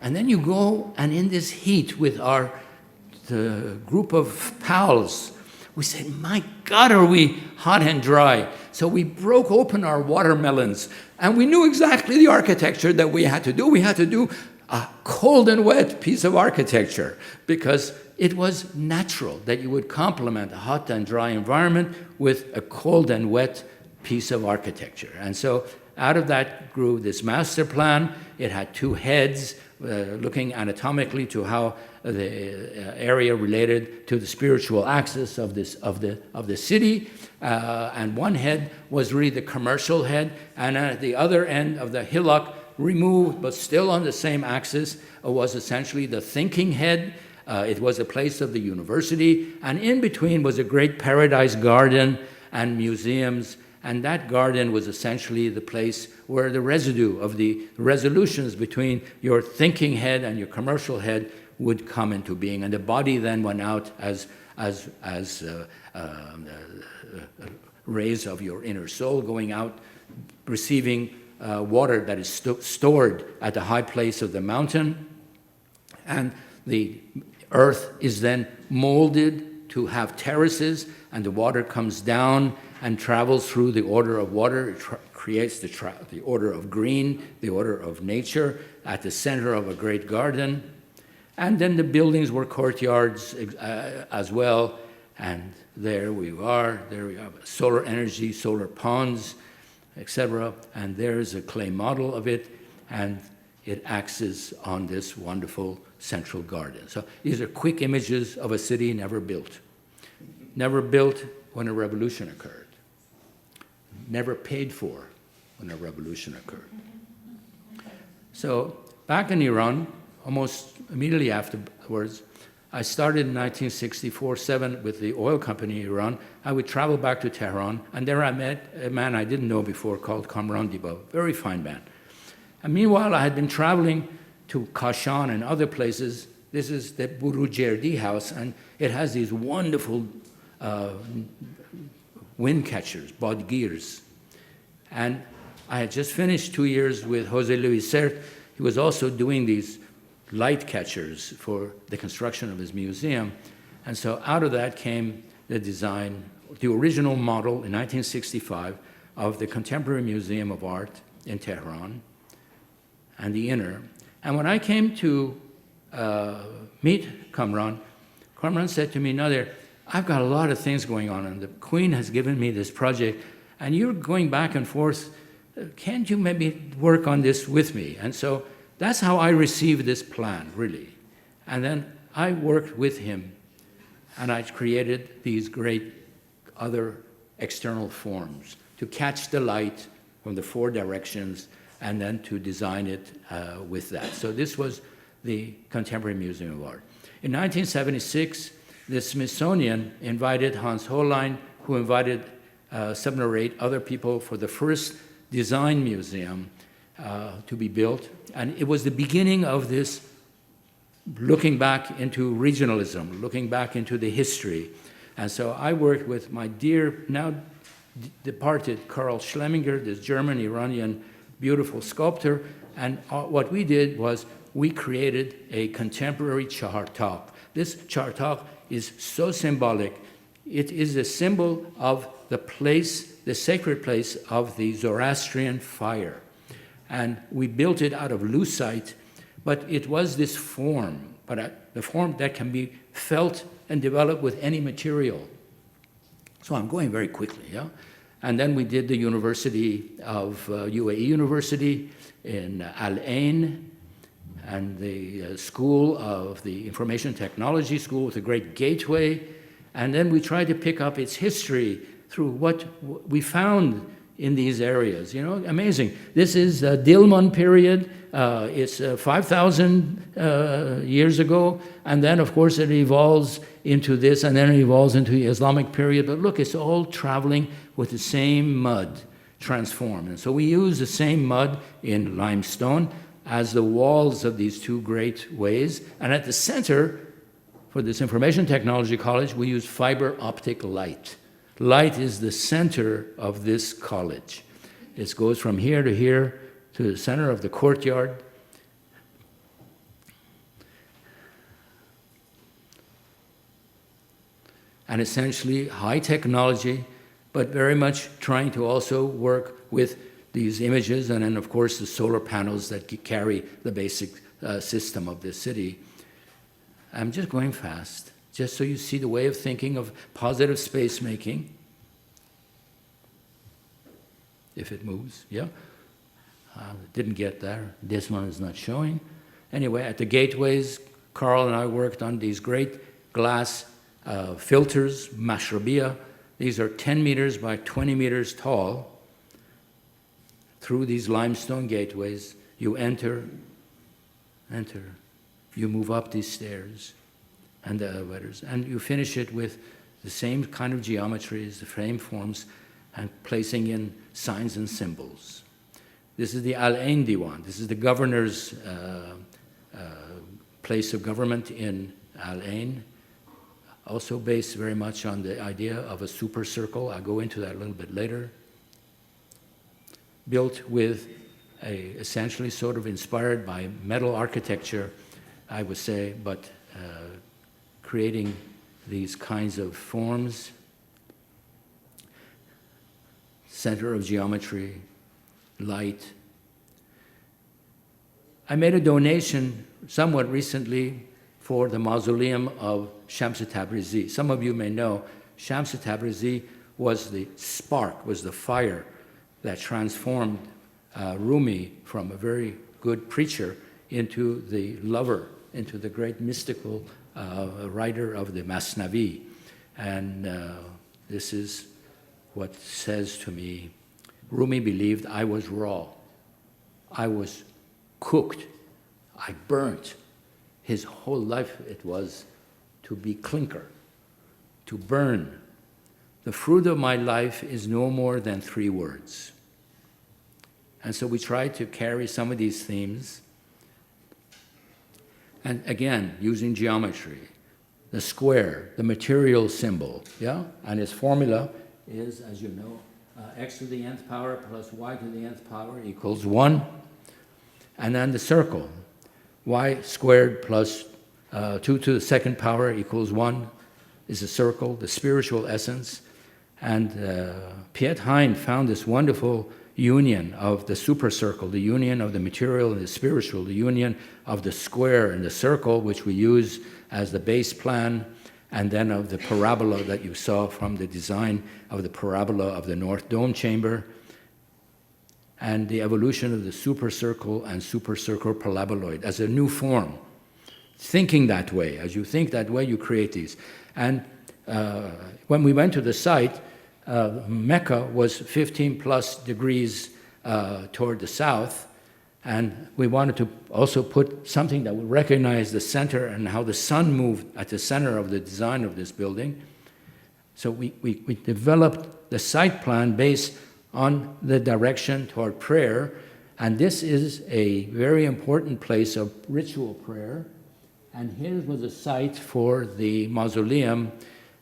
and then you go, and in this heat with the group of pals, we said, my God, are we hot and dry? So we broke open our watermelons, and we knew exactly the architecture that we had to do. We had to do a cold and wet piece of architecture, because it was natural that you would complement a hot and dry environment with a cold and wet piece of architecture. And so out of that grew this master plan. It had 2 heads, looking anatomically to how the area related to the spiritual axis of the city, and one head was really the commercial head, and at the other end of the hillock, removed but still on the same axis, was essentially the thinking head. It was a place of the university, and in between was a great paradise garden and museums. And that garden was essentially the place where the residue of the resolutions between your thinking head and your commercial head would come into being. And the body then went out as rays of your inner soul going out, receiving water that is stored at the high place of the mountain. And the earth is then molded to have terraces, and the water comes down and travels through the order of water. It creates the order of green, the order of nature, at the center of a great garden. And then the buildings were courtyards as well. And there we are. There we have solar energy, solar ponds, etc. And there's a clay model of it. and it axes on this wonderful central garden. So these are quick images of a city never built. Never built when a revolution occurred. Never paid for when a revolution occurred. So back in Iran, almost immediately afterwards, I started in 1964-7 with the oil company in Iran. I would travel back to Tehran, and there I met a man I didn't know before called Kamran Diba, very fine man. And meanwhile, I had been traveling to Kashan and other places. This is the Burujerdi house, and it has these wonderful wind catchers, badgirs. And I had just finished 2 years with José Luis Sert. He was also doing these light catchers for the construction of his museum. And so out of that came the design, the original model in 1965 of the Contemporary Museum of Art in Tehran and the Inner. And when I came to meet Kamran said to me, Nader, I've got a lot of things going on, and the Queen has given me this project, and you're going back and forth. Can't you maybe work on this with me? And so that's how I received this plan, really. And then I worked with him, and I created these great other external forms to catch the light from the four directions and then to design it with that. So this was the Contemporary Museum of Art. In 1976, the Smithsonian invited Hans Hollein, who invited 7 or 8 other people for the first design museum to be built. And it was the beginning of this looking back into regionalism, looking back into the history. And so I worked with my dear, now departed Karl Schlemminger, this German-Iranian beautiful sculptor. And what we did was we created a contemporary chartak. This chartak is so symbolic. It is a symbol of the place, the sacred place of the Zoroastrian fire. And we built it out of lucite, but it was this form, but the form that can be felt and developed with any material. So I'm going very quickly, yeah? And then we did the University of UAE University in Al Ain, and the school of the Information Technology School with a great gateway. And then we tried to pick up its history through what we found in these areas. You know, amazing. This is Dilmun period. It's 5,000 years ago. And then, of course, it evolves into this, and then it evolves into the Islamic period. But look, it's all traveling with the same mud transformed. And so we use the same mud in limestone as the walls of these two great ways. And at the center, for this Information Technology College, we use fiber optic light. Light is the center of this college. It goes from here to the center of the courtyard. And essentially high technology, but very much trying to also work with these images, and then of course the solar panels that carry the basic system of this city. I'm just going fast, just so you see the way of thinking of positive space making. If it moves, yeah. Didn't get there. This one is not showing. Anyway, at the gateways, Carl and I worked on these great glass filters, mashrabiyah. These are 10 meters by 20 meters tall. Through these limestone gateways, you enter, you move up these stairs and the elevators, and you finish it with the same kind of geometries, the same forms, and placing in signs and symbols. This is the Al Ain Diwan. This is the governor's place of government in Al Ain, also based very much on the idea of a super circle. I'll go into that a little bit later. Built with essentially sort of inspired by metal architecture, I would say, but creating these kinds of forms, center of geometry, light. I made a donation somewhat recently for the mausoleum of Shams Tabrizi. Some of you may know Shams Tabrizi was the spark, was the fire that transformed Rumi from a very good preacher into the lover, into the great mystical writer of the Masnavi. And this is what says to me, Rumi believed I was raw. I was cooked. I burnt. His whole life it was to be clinker, to burn. The fruit of my life is no more than 3 words. And so we try to carry some of these themes. And again, using geometry, the square, the material symbol, yeah? And its formula is, as you know, x to the nth power plus y to the nth power equals 1. And then the circle, y squared plus 2 to the second power equals 1 is a circle, the spiritual essence. And Piet Hein found this wonderful union of the supercircle, the union of the material and the spiritual, the union of the square and the circle, which we use as the base plan, and then of the parabola that you saw from the design of the parabola of the North Dome chamber, and the evolution of the supercircle and supercircle paraboloid as a new form. Thinking that way, as you think that way, you create these. And when we went to the site, Mecca was 15 plus degrees toward the south, and we wanted to also put something that would recognize the center and how the sun moved at the center of the design of this building. So we developed the site plan based on the direction toward prayer, and this is a very important place of ritual prayer. And here was a site for the mausoleum,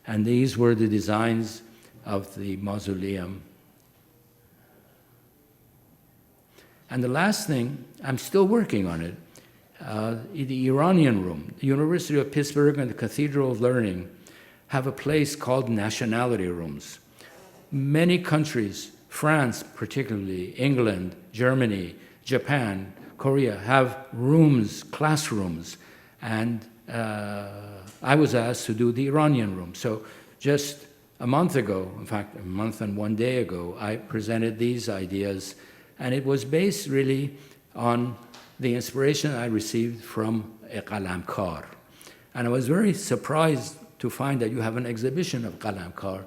and these were the designs of the mausoleum. And the last thing, I'm still working on it, the Iranian room. The University of Pittsburgh and the Cathedral of Learning have a place called nationality rooms. Many countries, France particularly, England, Germany, Japan, Korea, have rooms, classrooms, and I was asked to do the Iranian room. So just a month ago, in fact, a month and 1 day ago, I presented these ideas, and it was based really on the inspiration I received from a qalamkar. And I was very surprised to find that you have an exhibition of qalamkar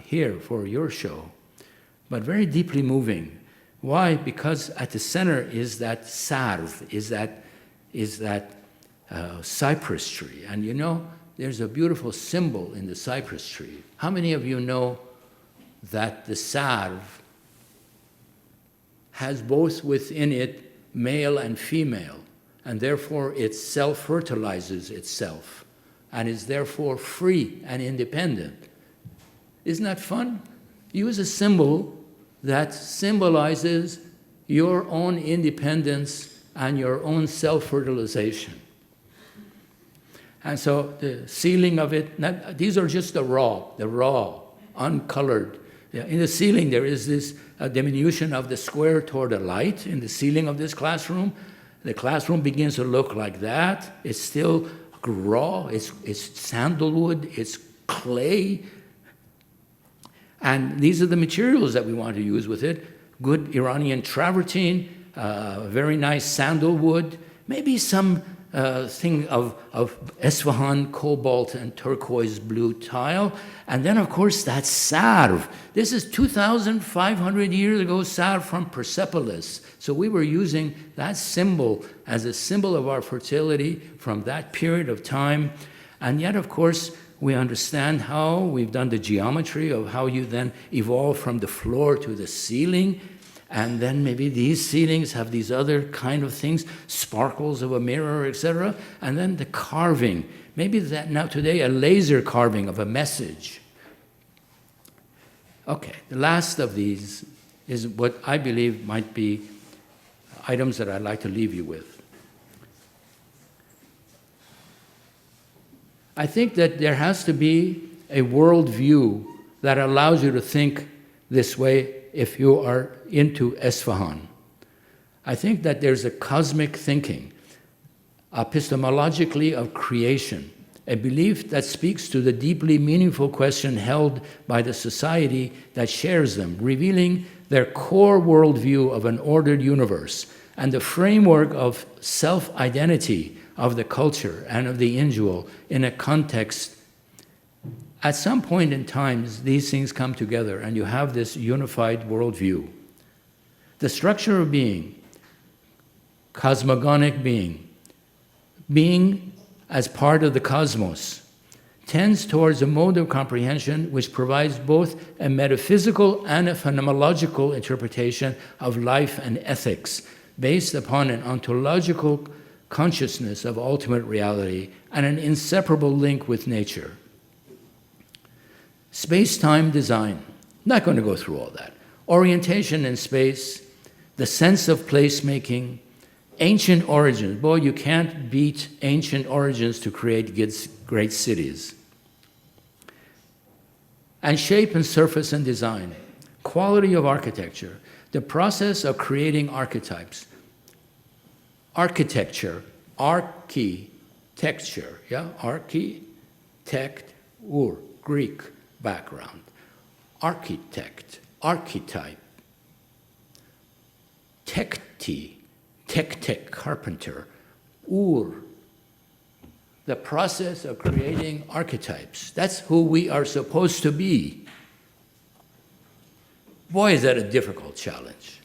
here for your show, but very deeply moving. Why? Because at the center is that sarv, is that cypress tree. And you know, there's a beautiful symbol in the cypress tree. How many of you know that the sarv has both within it male and female, and therefore it self-fertilizes itself, and is therefore free and independent? Isn't that fun? Use a symbol that symbolizes your own independence and your own self-fertilization. And so the ceiling of it, these are just the raw, uncolored. In the ceiling, there is this diminution of the square toward the light in the ceiling of this classroom. The classroom begins to look like that. It's still raw, it's sandalwood, it's clay. And these are the materials that we want to use with it. Good Iranian travertine, very nice sandalwood, maybe some thing of Esfahan cobalt and turquoise blue tile. And then, of course, that sarv. This is 2,500 years ago, sarv from Persepolis. So we were using that symbol as a symbol of our fertility from that period of time. And yet, of course, we understand how we've done the geometry of how you then evolve from the floor to the ceiling. And then maybe these ceilings have these other kind of things, sparkles of a mirror, etc. And then the carving, maybe that now today a laser carving of a message. Okay, the last of these is what I believe might be items that I'd like to leave you with. I think that there has to be a worldview that allows you to think this way if you are into Esfahan. I think that there's a cosmic thinking, epistemologically, of creation, a belief that speaks to the deeply meaningful question held by the society that shares them, revealing their core worldview of an ordered universe and the framework of self-identity of the culture and of the individual in a context. At some point in time, these things come together and you have this unified worldview. The structure of being, cosmogonic being as part of the cosmos, tends towards a mode of comprehension which provides both a metaphysical and a phenomenological interpretation of life and ethics based upon an ontological consciousness of ultimate reality and an inseparable link with nature. Space-time design, not going to go through all that. Orientation in space, the sense of placemaking, ancient origins. Boy, you can't beat ancient origins to create great cities. And shape and surface and design, quality of architecture, the process of creating archetypes. Architecture, architecture, yeah? Architect, Greek background. Architect, archetype. Tek, carpenter. The process of creating archetypes. That's who we are supposed to be. Boy, is that a difficult challenge.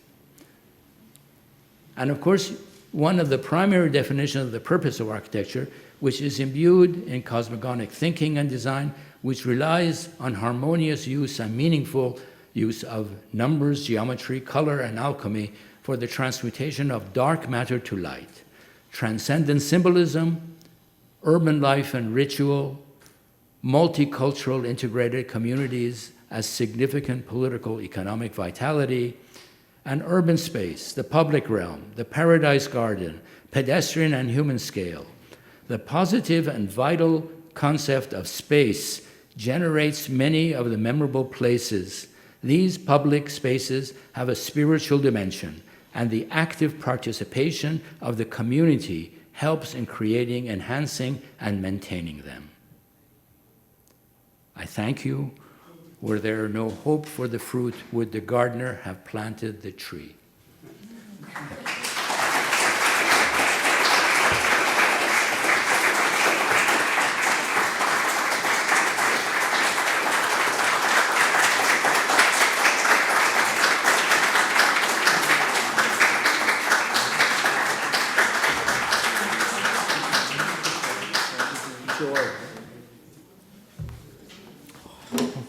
And of course, one of the primary definitions of the purpose of architecture, which is imbued in cosmogonic thinking and design, which relies on harmonious use and meaningful use of numbers, geometry, color, and alchemy for the transmutation of dark matter to light, transcendent symbolism, urban life and ritual, multicultural integrated communities as significant political economic vitality, and urban space, the public realm, the paradise garden, pedestrian and human scale. The positive and vital concept of space generates many of the memorable places. These public spaces have a spiritual dimension, and the active participation of the community helps in creating, enhancing, and maintaining them. I thank you. Were there no hope for the fruit, would the gardener have planted the tree?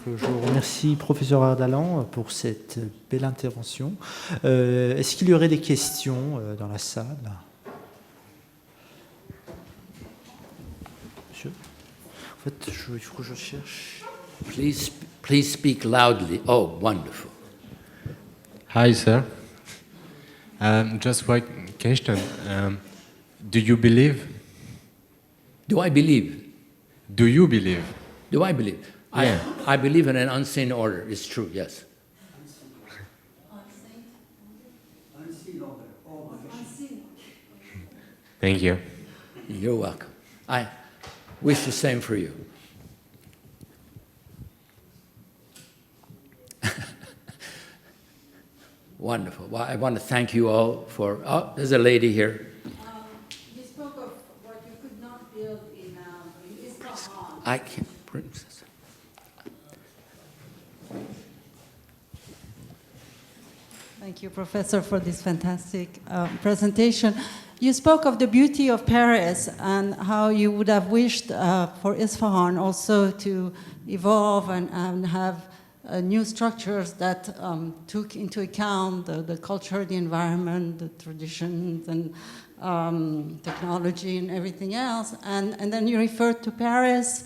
Je vous remercie, professeur Ardalan, pour cette belle intervention. Est-ce qu'il y aurait des questions dans la salle? Monsieur? En fait, il faut que je cherche. Please speak loudly. Oh, wonderful. Hi, sir. Just one question. Do you believe? Do I believe? Do you believe? Do I believe? Yeah. I believe in an unseen order. It's true, yes. Thank you. You're welcome. I wish the same for you. Wonderful. Well, I want to thank you all for... Oh, there's a lady here. You spoke of what you could not build in Isfahan. I can't bring this. Thank you, Professor, for this fantastic presentation. You spoke of the beauty of Paris and how you would have wished for Isfahan also to evolve and have new structures that took into account the culture, the environment, the traditions, and technology and everything else. And then you referred to Paris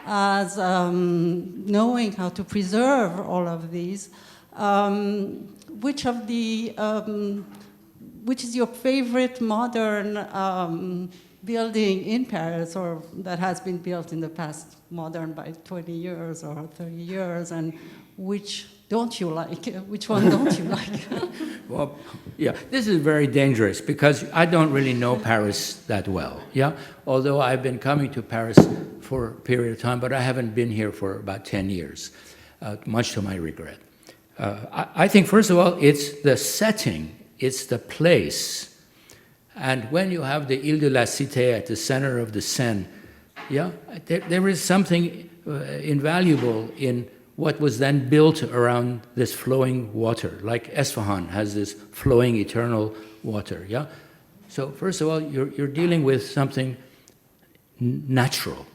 as knowing how to preserve all of these. Which is your favorite modern building in Paris, or that has been built in the past, modern by 20 years or 30 years, and which don't you like? Which one don't you like? Well, yeah, this is very dangerous because I don't really know Paris that well, yeah? Although I've been coming to Paris for a period of time, but I haven't been here for about 10 years, much to my regret. I think, first of all, it's the setting, it's the place And when you have the Ile de la Cité at the center of the Seine, yeah, there is something invaluable in what was then built around this flowing water, like Esfahan has this flowing eternal water, yeah? So first of all, you're dealing with something natural.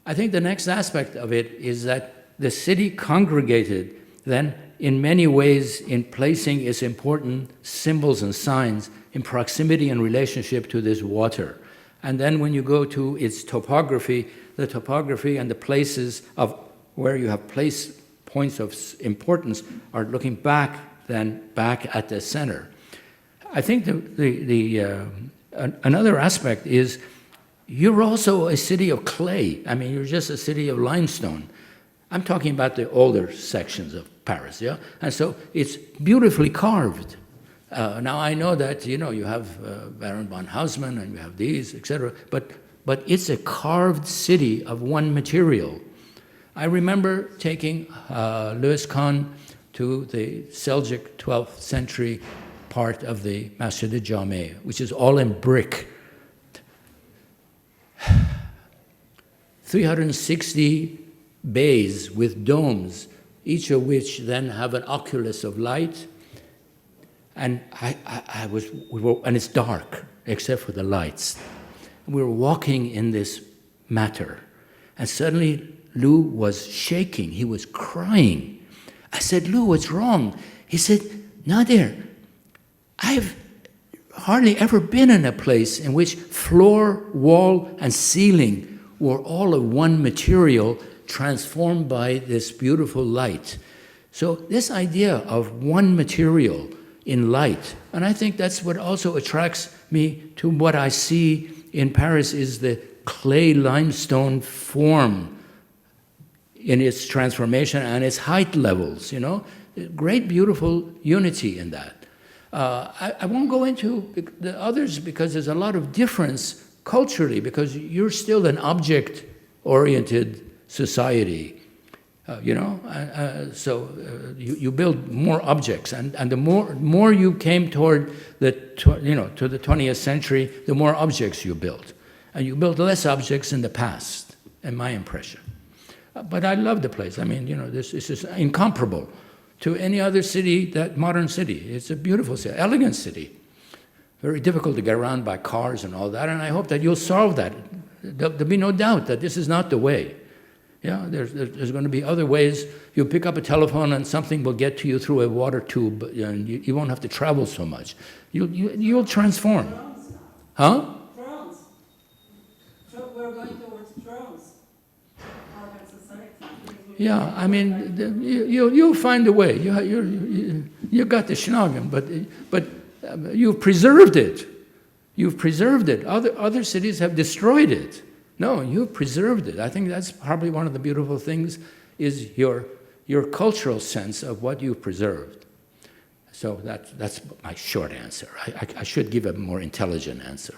I think the next aspect of it is that the city congregated then in many ways in placing its important symbols and signs in proximity and relationship to this water. And then when you go to its topography, the topography and the places of where you have points of importance are looking back at the center. I think another aspect is you're also a city of clay. I mean, you're just a city of limestone. I'm talking about the older sections of Paris, yeah? And so it's beautifully carved. Now I know that, you have Baron von Haussmann and you have these, etc., but it's a carved city of one material. I remember taking Louis Kahn to the Seljuk 12th century part of the Masjid al-Jami, which is all in brick. 360 bays with domes, each of which then have an oculus of light. And and it's dark, except for the lights. We were walking in this matter, and suddenly Lou was shaking. He was crying. I said, Lou, what's wrong? He said, Nader, I've hardly ever been in a place in which floor, wall, and ceiling were all of one material transformed by this beautiful light. So this idea of one material in light, and I think that's what also attracts me to what I see in Paris is the clay limestone form in its transformation and its height levels, Great, beautiful unity in that. I won't go into the others because there's a lot of difference culturally, because you're still an object-oriented society, so you build more objects, and the more you came toward to the 20th century, the more objects you built, and you built less objects in the past, in my impression. But I love the place. I mean, this is incomparable to any other city, that modern city. It's a beautiful city, elegant city. Very difficult to get around by cars and all that, and I hope that you'll solve that. There'll be no doubt that this is not the way. Yeah, there's going to be other ways. You pick up a telephone and something will get to you through a water tube, and you won't have to travel so much. You'll transform. Huh? Drones. We're going towards drones. Yeah, I mean, you'll find a way. You got the schnoggin, but you've preserved it. You've preserved it. Other cities have destroyed it. No, you've preserved it. I think that's probably one of the beautiful things is your cultural sense of what you've preserved. So that's my short answer. I should give a more intelligent answer.